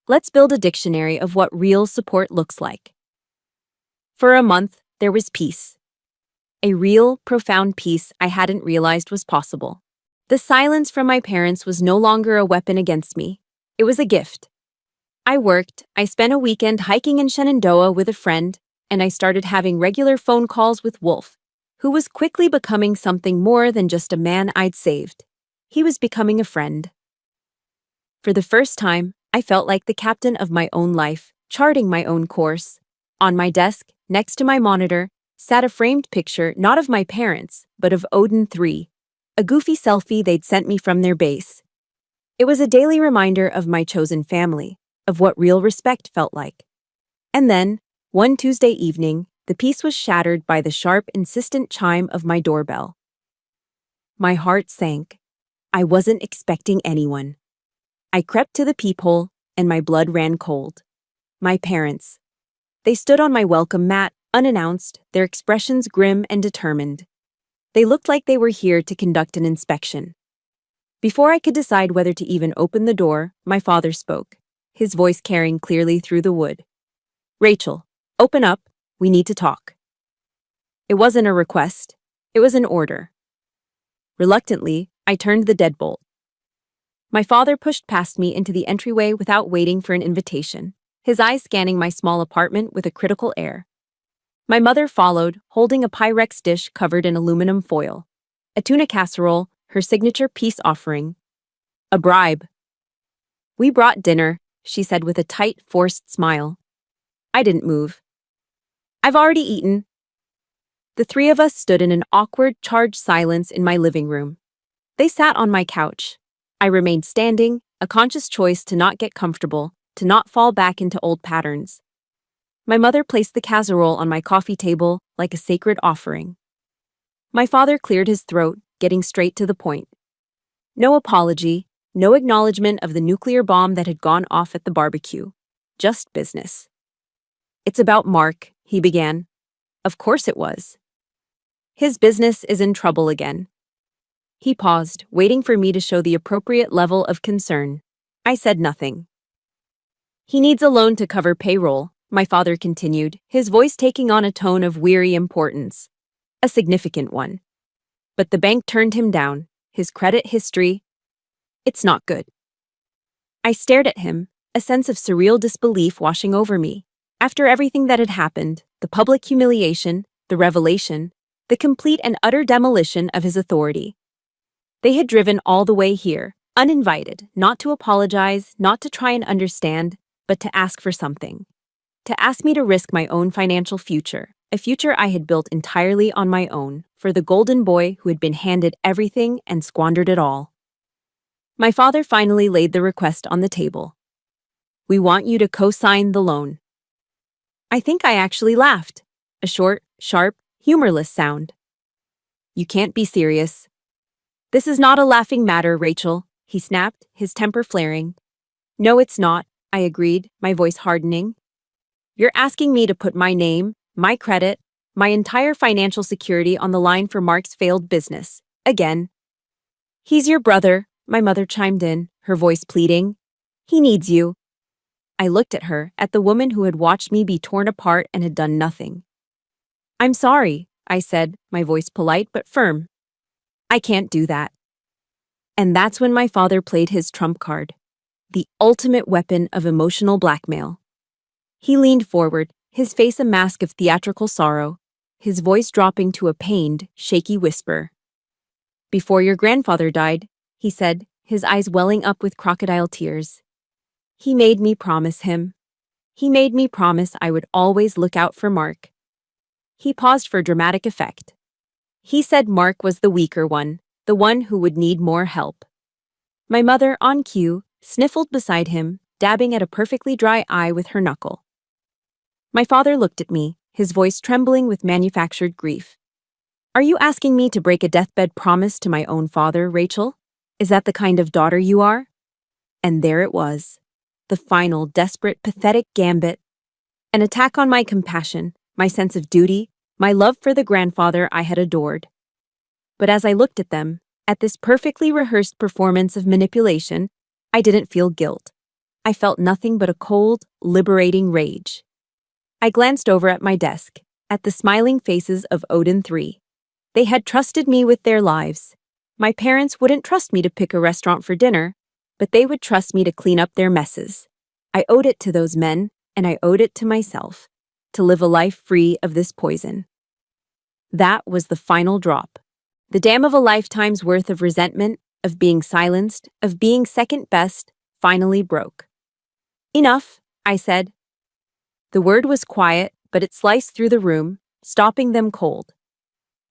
Let's build a dictionary of what real support looks like. For a month, there was peace. A real, profound peace I hadn't realized was possible. The silence from my parents was no longer a weapon against me. It was a gift. I worked, I spent a weekend hiking in Shenandoah with a friend, and I started having regular phone calls with Wolf, who was quickly becoming something more than just a man I'd saved. He was becoming a friend. For the first time, I felt like the captain of my own life, charting my own course. On my desk, next to my monitor, sat a framed picture not of my parents, but of Odin 3, a goofy selfie they'd sent me from their base. It was a daily reminder of my chosen family, of what real respect felt like. And then, one Tuesday evening, the peace was shattered by the sharp, insistent chime of my doorbell. My heart sank. I wasn't expecting anyone. I crept to the peephole, and my blood ran cold. My parents. They stood on my welcome mat, unannounced, their expressions grim and determined. They looked like they were here to conduct an inspection. Before I could decide whether to even open the door, my father spoke, his voice carrying clearly through the wood. Rachel, open up. We need to talk. It wasn't a request. It was an order. Reluctantly, I turned the deadbolt. My father pushed past me into the entryway without waiting for an invitation, his eyes scanning my small apartment with a critical air. My mother followed, holding a Pyrex dish covered in aluminum foil, a tuna casserole, her signature peace offering. A bribe. We brought dinner, she said with a tight, forced smile. I didn't move. I've already eaten. The 3 of us stood in an awkward, charged silence in my living room. They sat on my couch. I remained standing, a conscious choice to not get comfortable, to not fall back into old patterns. My mother placed the casserole on my coffee table like a sacred offering. My father cleared his throat, getting straight to the point. No apology, no acknowledgement of the nuclear bomb that had gone off at the barbecue. Just business. It's about Mark, he began. Of course it was. His business is in trouble again. He paused, waiting for me to show the appropriate level of concern. I said nothing. He needs a loan to cover payroll, my father continued, his voice taking on a tone of weary importance. A significant one. But the bank turned him down, his credit history. It's not good. I stared at him, a sense of surreal disbelief washing over me. After everything that had happened, the public humiliation, the revelation, the complete and utter demolition of his authority. They had driven all the way here, uninvited, not to apologize, not to try and understand, but to ask for something. To ask me to risk my own financial future, a future I had built entirely on my own, for the golden boy who had been handed everything and squandered it all. My father finally laid the request on the table. We want you to co-sign the loan. I think I actually laughed. A short, sharp, humorless sound. You can't be serious. This is not a laughing matter, Rachel, he snapped, his temper flaring. No, it's not, I agreed, my voice hardening. You're asking me to put my name, my credit, my entire financial security on the line for Mark's failed business. Again. He's your brother, my mother chimed in, her voice pleading. He needs you. I looked at her, at the woman who had watched me be torn apart and had done nothing. I'm sorry, I said, my voice polite but firm. I can't do that. And that's when my father played his trump card, the ultimate weapon of emotional blackmail. He leaned forward, his face a mask of theatrical sorrow, his voice dropping to a pained, shaky whisper. Before your grandfather died, he said, his eyes welling up with crocodile tears. He made me promise him. He made me promise I would always look out for Mark. He paused for dramatic effect. He said Mark was the weaker one, the one who would need more help. My mother, on cue, sniffled beside him, dabbing at a perfectly dry eye with her knuckle. My father looked at me, his voice trembling with manufactured grief. Are you asking me to break a deathbed promise to my own father, Rachel? Is that the kind of daughter you are? And there it was. The final, desperate, pathetic gambit. An attack on my compassion, my sense of duty, my love for the grandfather I had adored. But as I looked at them, at this perfectly rehearsed performance of manipulation, I didn't feel guilt. I felt nothing but a cold, liberating rage. I glanced over at my desk, at the smiling faces of Odin 3. They had trusted me with their lives. My parents wouldn't trust me to pick a restaurant for dinner, but they would trust me to clean up their messes. I owed it to those men, and I owed it to myself, to live a life free of this poison. That was the final drop. The dam of a lifetime's worth of resentment, of being silenced, of being second best, finally broke. Enough, I said. The word was quiet, but it sliced through the room, stopping them cold.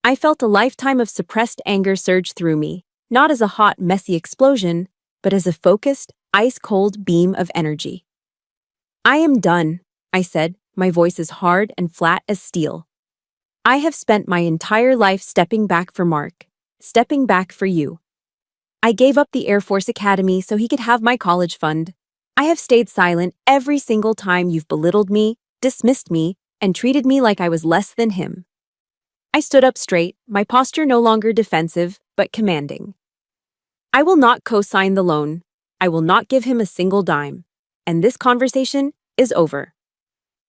I felt a lifetime of suppressed anger surge through me, not as a hot, messy explosion, but as a focused, ice-cold beam of energy. I am done, I said, my voice as hard and flat as steel. I have spent my entire life stepping back for Mark, stepping back for you. I gave up the Air Force Academy so he could have my college fund. I have stayed silent every single time you've belittled me, dismissed me, and treated me like I was less than him. I stood up straight, my posture no longer defensive, but commanding. I will not co-sign the loan. I will not give him a single dime. And this conversation is over.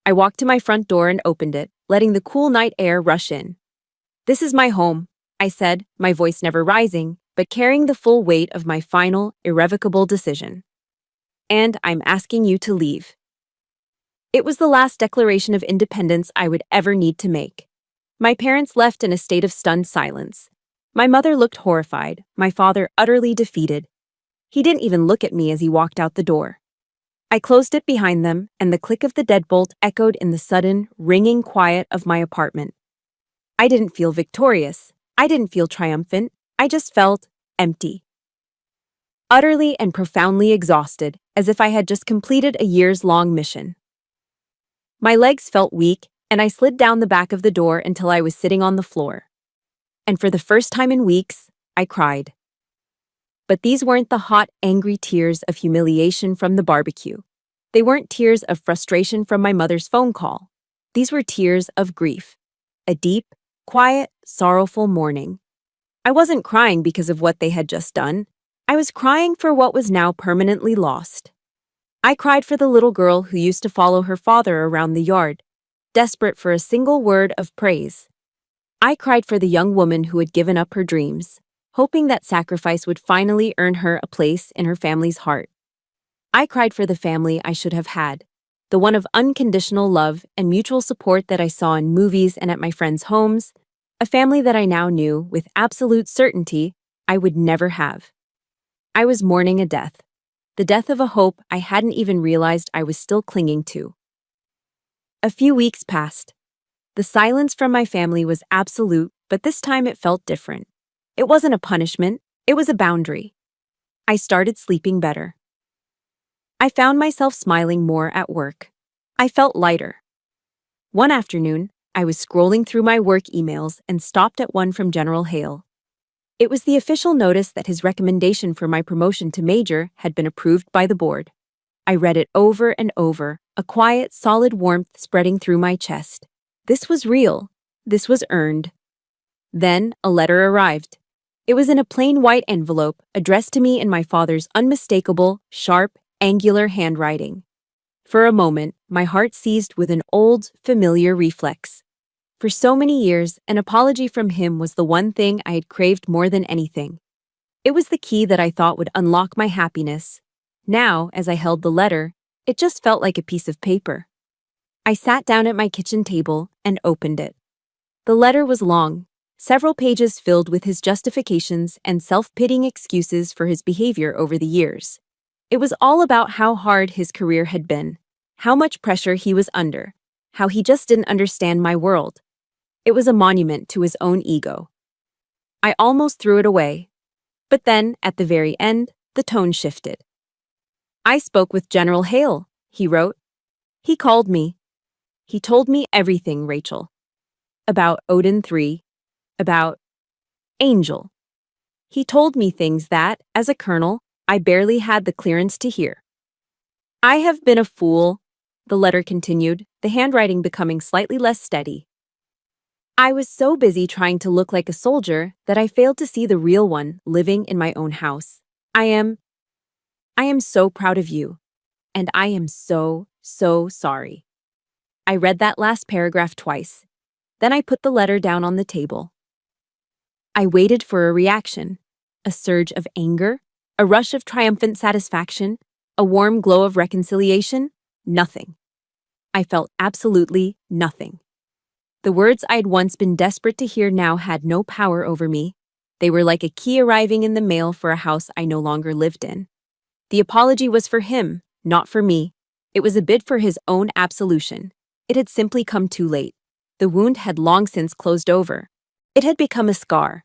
I walked to my front door and opened it, letting the cool night air rush in. This is my home, I said, my voice never rising, but carrying the full weight of my final, irrevocable decision. And I'm asking you to leave. It was the last declaration of independence I would ever need to make. My parents left in a state of stunned silence. My mother looked horrified, my father utterly defeated. He didn't even look at me as he walked out the door. I closed it behind them, and the click of the deadbolt echoed in the sudden, ringing quiet of my apartment. I didn't feel victorious. I didn't feel triumphant. I just felt empty. Utterly and profoundly exhausted, as if I had just completed a years-long mission. My legs felt weak, and I slid down the back of the door until I was sitting on the floor. And for the first time in weeks, I cried. But these weren't the hot, angry tears of humiliation from the barbecue. They weren't tears of frustration from my mother's phone call. These were tears of grief. A deep, quiet, sorrowful mourning. I wasn't crying because of what they had just done. I was crying for what was now permanently lost. I cried for the little girl who used to follow her father around the yard, desperate for a single word of praise. I cried for the young woman who had given up her dreams, hoping that sacrifice would finally earn her a place in her family's heart. I cried for the family I should have had, the one of unconditional love and mutual support that I saw in movies and at my friends' homes, a family that I now knew with absolute certainty I would never have. I was mourning a death, the death of a hope I hadn't even realized I was still clinging to. A few weeks passed. The silence from my family was absolute, but this time it felt different. It wasn't a punishment, it was a boundary. I started sleeping better. I found myself smiling more at work. I felt lighter. One afternoon, I was scrolling through my work emails and stopped at one from General Hale. It was the official notice that his recommendation for my promotion to major had been approved by the board. I read it over and over, a quiet, solid warmth spreading through my chest. This was real. This was earned. Then a letter arrived. It was in a plain white envelope, addressed to me in my father's unmistakable, sharp, angular handwriting. For a moment, my heart seized with an old, familiar reflex. For so many years, an apology from him was the one thing I had craved more than anything. It was the key that I thought would unlock my happiness. Now, as I held the letter, it just felt like a piece of paper. I sat down at my kitchen table and opened it. The letter was long, several pages filled with his justifications and self-pitying excuses for his behavior over the years. It was all about how hard his career had been, how much pressure he was under, how he just didn't understand my world. It was a monument to his own ego. I almost threw it away. But then, at the very end, the tone shifted. "I spoke with General Hale," he wrote. "He called me. He told me everything, Rachel. About Odin 3, about Angel. He told me things that, as a colonel, I barely had the clearance to hear. I have been a fool," the letter continued, the handwriting becoming slightly less steady. "I was so busy trying to look like a soldier that I failed to see the real one living in my own house. I am so proud of you, and I am so sorry." I read that last paragraph twice. Then I put the letter down on the table. I waited for a reaction, a surge of anger, a rush of triumphant satisfaction, a warm glow of reconciliation. Nothing. I felt absolutely nothing. The words I'd once been desperate to hear now had no power over me. They were like a key arriving in the mail for a house I no longer lived in. The apology was for him, not for me. It was a bid for his own absolution. It had simply come too late. The wound had long since closed over. It had become a scar.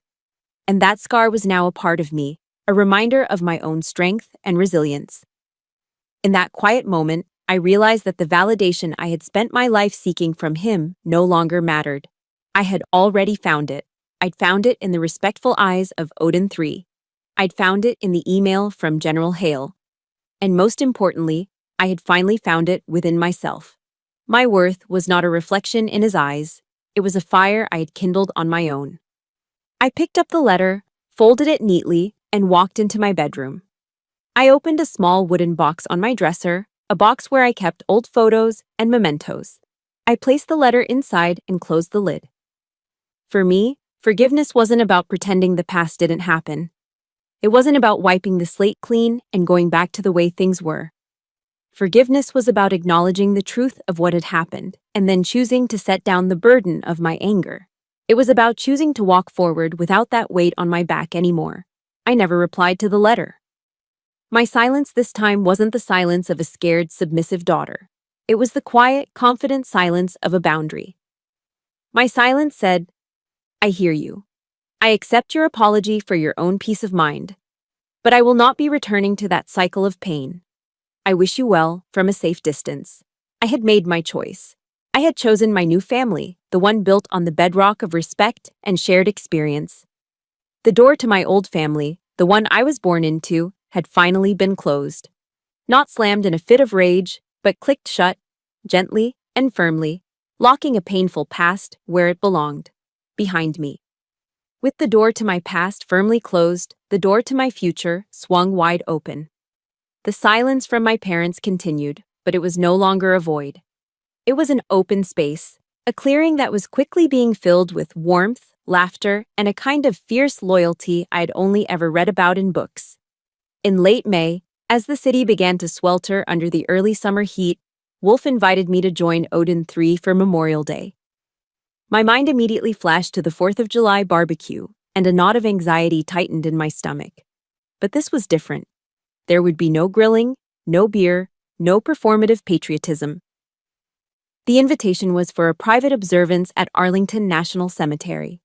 And that scar was now a part of me, a reminder of my own strength and resilience. In that quiet moment, I realized that the validation I had spent my life seeking from him no longer mattered. I had already found it. I'd found it in the respectful eyes of Odin 3. I'd found it in the email from General Hale. And most importantly, I had finally found it within myself. My worth was not a reflection in his eyes. It was a fire I had kindled on my own. I picked up the letter, folded it neatly, and walked into my bedroom. I opened a small wooden box on my dresser, a box where I kept old photos and mementos. I placed the letter inside and closed the lid. For me, forgiveness wasn't about pretending the past didn't happen. It wasn't about wiping the slate clean and going back to the way things were. Forgiveness was about acknowledging the truth of what had happened and then choosing to set down the burden of my anger. It was about choosing to walk forward without that weight on my back anymore. I never replied to the letter. My silence this time wasn't the silence of a scared, submissive daughter. It was the quiet, confident silence of a boundary. My silence said, "I hear you. I accept your apology for your own peace of mind. But I will not be returning to that cycle of pain. I wish you well from a safe distance." I had made my choice. I had chosen my new family, the one built on the bedrock of respect and shared experience. The door to my old family, the one I was born into, had finally been closed. Not slammed in a fit of rage, but clicked shut, gently and firmly, locking a painful past where it belonged, behind me. With the door to my past firmly closed, the door to my future swung wide open. The silence from my parents continued, but it was no longer a void. It was an open space, a clearing that was quickly being filled with warmth, laughter, and a kind of fierce loyalty I'd only ever read about in books. In late May, as the city began to swelter under the early summer heat, Wolf invited me to join Odin 3 for Memorial Day. My mind immediately flashed to the 4th of July barbecue, and a knot of anxiety tightened in my stomach. But this was different. There would be no grilling, no beer, no performative patriotism. The invitation was for a private observance at Arlington National Cemetery.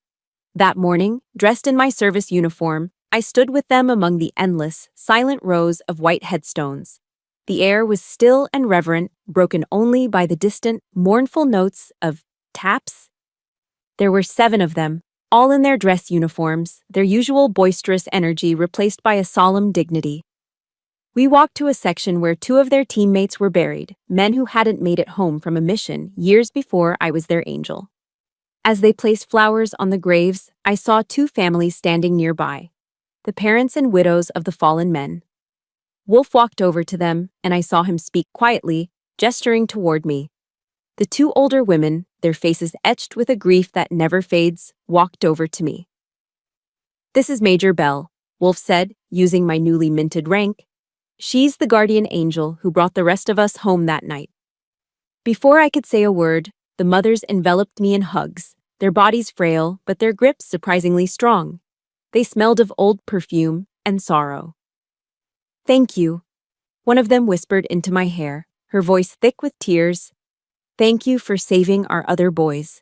That morning, dressed in my service uniform, I stood with them among the endless, silent rows of white headstones. The air was still and reverent, broken only by the distant, mournful notes of taps. There were 7 of them, all in their dress uniforms, their usual boisterous energy replaced by a solemn dignity. We walked to a section where 2 of their teammates were buried, men who hadn't made it home from a mission years before I was their angel. As they placed flowers on the graves, I saw 2 families standing nearby, the parents and widows of the fallen men. Wolf walked over to them, and I saw him speak quietly, gesturing toward me. The 2 older women, their faces etched with a grief that never fades, walked over to me. "This is Major Bell," Wolf said, using my newly minted rank. "She's the guardian angel who brought the rest of us home that night." Before I could say a word, the mothers enveloped me in hugs, their bodies frail, but their grips surprisingly strong. They smelled of old perfume and sorrow. "Thank you," one of them whispered into my hair, her voice thick with tears. "Thank you for saving our other boys."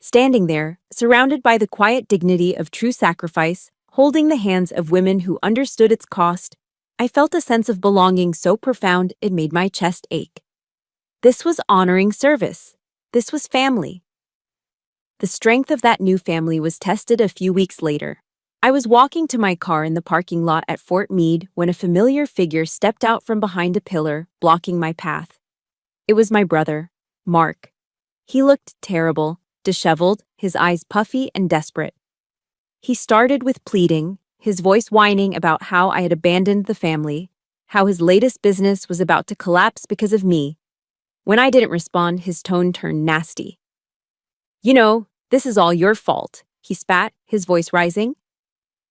Standing there, surrounded by the quiet dignity of true sacrifice, holding the hands of women who understood its cost, I felt a sense of belonging so profound it made my chest ache. This was honoring service. This was family. The strength of that new family was tested a few weeks later. I was walking to my car in the parking lot at Fort Meade when a familiar figure stepped out from behind a pillar, blocking my path. It was my brother, Mark. He looked terrible, disheveled, his eyes puffy and desperate. He started with pleading, his voice whining about how I had abandoned the family, how his latest business was about to collapse because of me. When I didn't respond, his tone turned nasty. "You know, this is all your fault," he spat, his voice rising.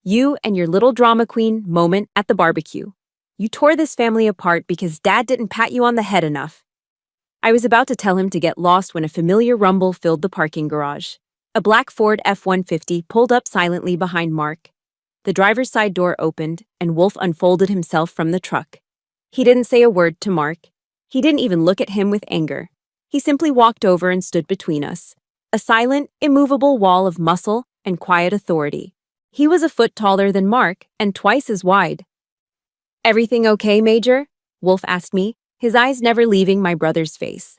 "You and your little drama queen moment at the barbecue. You tore this family apart because Dad didn't pat you on the head enough." I was about to tell him to get lost when a familiar rumble filled the parking garage. A black Ford F-150 pulled up silently behind Mark. The driver's side door opened, and Wolf unfolded himself from the truck. He didn't say a word to Mark. He didn't even look at him with anger. He simply walked over and stood between us, a silent, immovable wall of muscle and quiet authority. He was a foot taller than Mark and twice as wide. "Everything okay, Major?" Wolf asked me, his eyes never leaving my brother's face.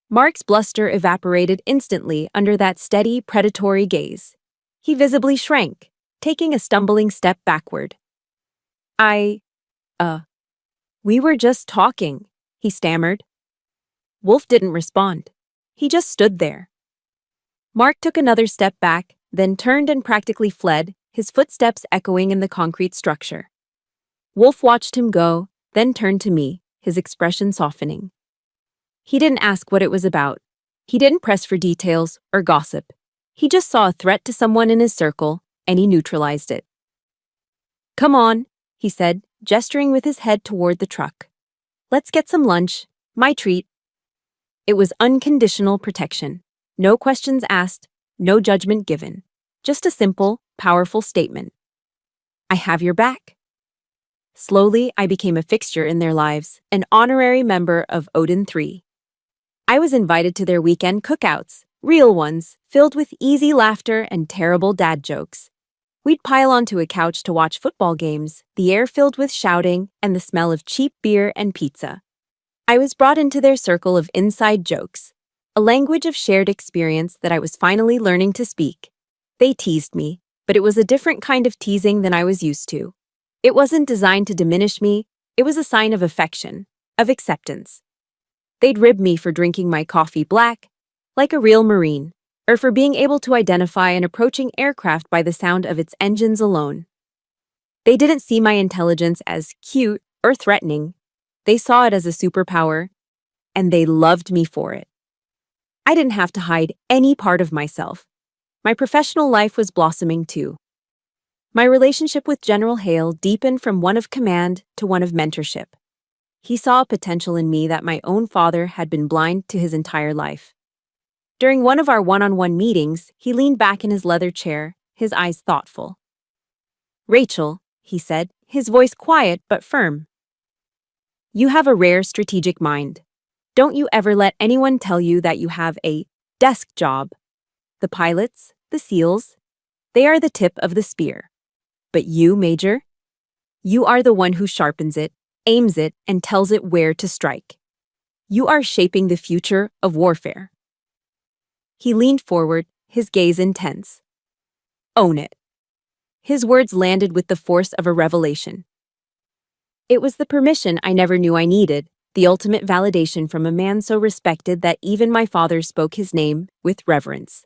Mark's bluster evaporated instantly under that steady, predatory gaze. He visibly shrank, taking a stumbling step backward. We were just talking," he stammered. Wolf didn't respond. He just stood there. Mark took another step back, then turned and practically fled, his footsteps echoing in the concrete structure. Wolf watched him go, then turned to me, his expression softening. He didn't ask what it was about. He didn't press for details or gossip. He just saw a threat to someone in his circle, and he neutralized it. "Come on," he said, gesturing with his head toward the truck. "Let's get some lunch. My treat." It was unconditional protection. No questions asked, no judgment given. Just a simple, powerful statement. "I have your back." Slowly, I became a fixture in their lives, an honorary member of Odin 3. I was invited to their weekend cookouts, real ones, filled with easy laughter and terrible dad jokes. We'd pile onto a couch to watch football games, the air filled with shouting and the smell of cheap beer and pizza. I was brought into their circle of inside jokes, a language of shared experience that I was finally learning to speak. They teased me, but it was a different kind of teasing than I was used to. It wasn't designed to diminish me, it was a sign of affection, of acceptance. They'd rib me for drinking my coffee black, like a real Marine, or for being able to identify an approaching aircraft by the sound of its engines alone. They didn't see my intelligence as cute or threatening. They saw it as a superpower, and they loved me for it. I didn't have to hide any part of myself. My professional life was blossoming too. My relationship with General Hale deepened from one of command to one of mentorship. He saw a potential in me that my own father had been blind to his entire life. During one of our one-on-one meetings, he leaned back in his leather chair, his eyes thoughtful. "Rachel," he said, his voice quiet but firm. "You have a rare strategic mind. Don't you ever let anyone tell you that you have a desk job. The pilots, the SEALs, they are the tip of the spear. But you, Major, you are the one who sharpens it, aims it, and tells it where to strike. You are shaping the future of warfare. He leaned forward, his gaze intense. Own it. His words landed with the force of a revelation. It was the permission I never knew I needed, the ultimate validation from a man so respected that even my father spoke his name with reverence.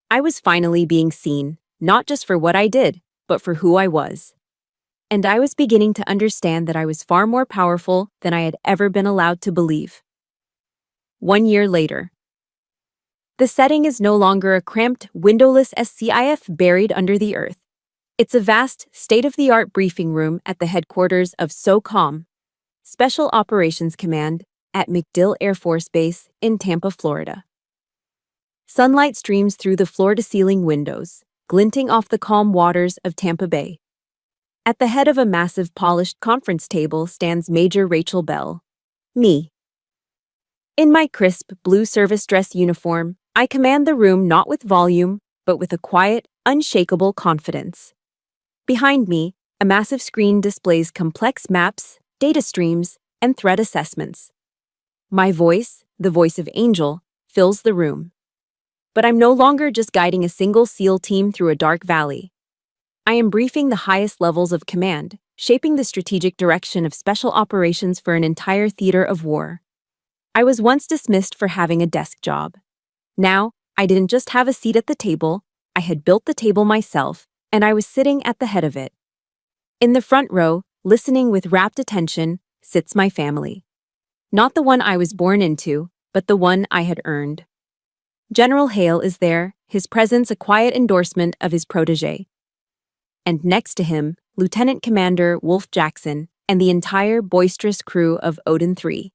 I was finally being seen, not just for what I did, but for who I was. And I was beginning to understand that I was far more powerful than I had ever been allowed to believe. 1 year later. The setting is no longer a cramped, windowless SCIF buried under the earth. It's a vast, state-of-the-art briefing room at the headquarters of SOCOM, Special Operations Command, at MacDill Air Force Base in Tampa, Florida. Sunlight streams through the floor-to-ceiling windows, glinting off the calm waters of Tampa Bay. At the head of a massive polished conference table stands Major Rachel Bell, me. In my crisp blue service dress uniform, I command the room not with volume, but with a quiet, unshakable confidence. Behind me, a massive screen displays complex maps, data streams, and threat assessments. My voice, the voice of Angel, fills the room. But I'm no longer just guiding a single SEAL team through a dark valley. I am briefing the highest levels of command, shaping the strategic direction of special operations for an entire theater of war. I was once dismissed for having a desk job. Now, I didn't just have a seat at the table, I had built the table myself, and I was sitting at the head of it. In the front row, listening with rapt attention, sits my family. Not the one I was born into, but the one I had earned. General Hale is there, his presence a quiet endorsement of his protege. And next to him, Lieutenant Commander Wolf Jackson and the entire boisterous crew of Odin 3.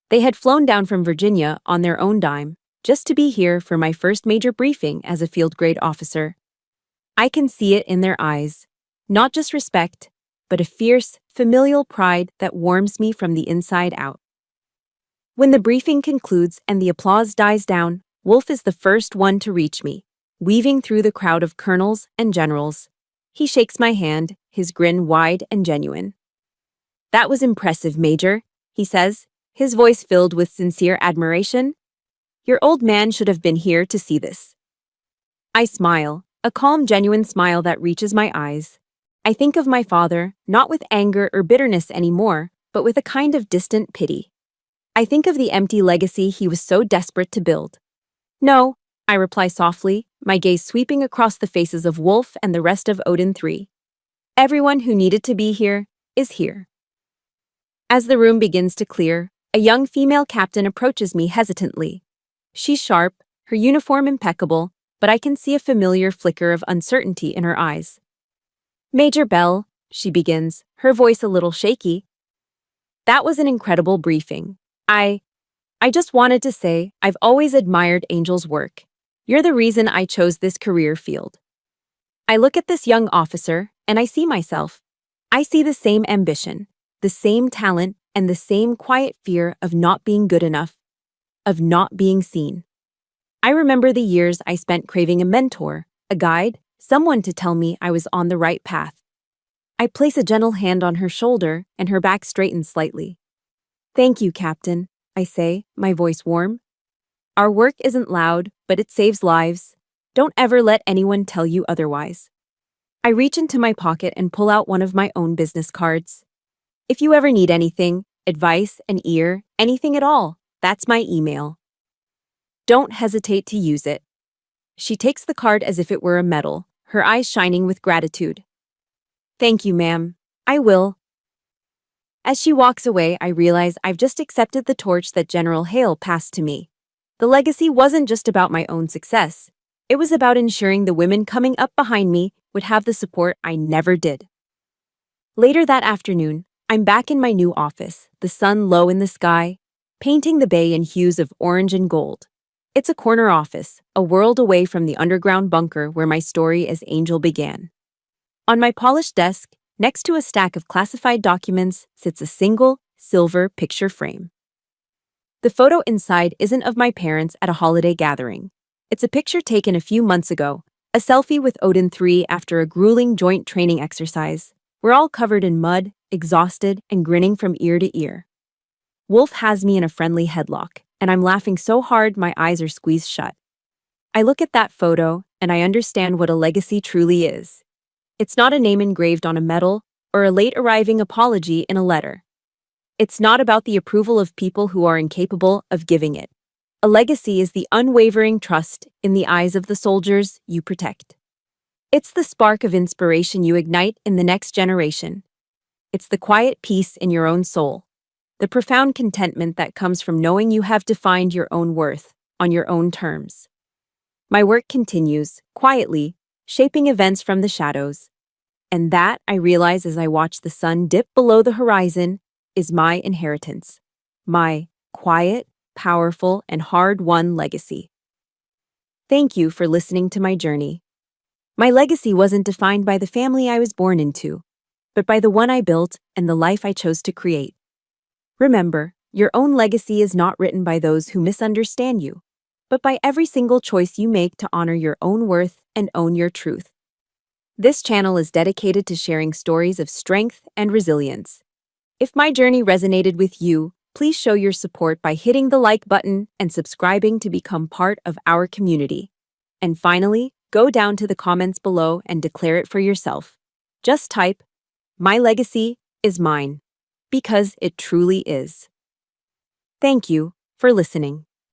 They had flown down from Virginia on their own dime, just to be here for my first major briefing as a field-grade officer. I can see it in their eyes, not just respect, but a fierce, familial pride that warms me from the inside out. When the briefing concludes and the applause dies down, Wolf is the first one to reach me, weaving through the crowd of colonels and generals. He shakes my hand, his grin wide and genuine. That was impressive, Major, he says, his voice filled with sincere admiration. Your old man should have been here to see this. I smile, a calm, genuine smile that reaches my eyes. I think of my father, not with anger or bitterness anymore, but with a kind of distant pity. I think of the empty legacy he was so desperate to build. No, I reply softly, my gaze sweeping across the faces of Wolf and the rest of Odin 3. Everyone who needed to be here is here. As the room begins to clear, a young female captain approaches me hesitantly. She's sharp, her uniform impeccable, but I can see a familiar flicker of uncertainty in her eyes. Major Bell, she begins, her voice a little shaky. That was an incredible briefing. I just wanted to say I've always admired Angel's work. You're the reason I chose this career field. I look at this young officer, and I see myself. I see the same ambition, the same talent, and the same quiet fear of not being good enough, of not being seen. I remember the years I spent craving a mentor, a guide, someone to tell me I was on the right path. I place a gentle hand on her shoulder, and her back straightens slightly. Thank you, Captain, I say, my voice warm. Our work isn't loud, but it saves lives. Don't ever let anyone tell you otherwise. I reach into my pocket and pull out one of my own business cards. If you ever need anything, advice, an ear, anything at all, that's my email. Don't hesitate to use it. She takes the card as if it were a medal, her eyes shining with gratitude. Thank you, ma'am. I will. As she walks away, I realize I've just accepted the torch that General Hale passed to me. The legacy wasn't just about my own success. It was about ensuring the women coming up behind me would have the support I never did. Later that afternoon, I'm back in my new office, the sun low in the sky, painting the bay in hues of orange and gold. It's a corner office, a world away from the underground bunker where my story as Angel began. On my polished desk, next to a stack of classified documents, sits a single, silver picture frame. The photo inside isn't of my parents at a holiday gathering. It's a picture taken a few months ago, a selfie with Odin 3 after a grueling joint training exercise. We're all covered in mud, exhausted and grinning from ear to ear. Wolf has me in a friendly headlock, and I'm laughing so hard my eyes are squeezed shut. I look at that photo, and I understand what a legacy truly is. It's not a name engraved on a medal or a late-arriving apology in a letter. It's not about the approval of people who are incapable of giving it. A legacy is the unwavering trust in the eyes of the soldiers you protect. It's the spark of inspiration you ignite in the next generation. It's the quiet peace in your own soul, the profound contentment that comes from knowing you have defined your own worth on your own terms. My work continues, quietly, shaping events from the shadows. And that, I realize as I watch the sun dip below the horizon, is my inheritance. My quiet, powerful, and hard-won legacy. Thank you for listening to my journey. My legacy wasn't defined by the family I was born into, but by the one I built and the life I chose to create. Remember, your own legacy is not written by those who misunderstand you, but by every single choice you make to honor your own worth and own your truth. This channel is dedicated to sharing stories of strength and resilience. If my journey resonated with you, please show your support by hitting the like button and subscribing to become part of our community. And finally, go down to the comments below and declare it for yourself. Just type, "My legacy is mine," because it truly is. Thank you for listening.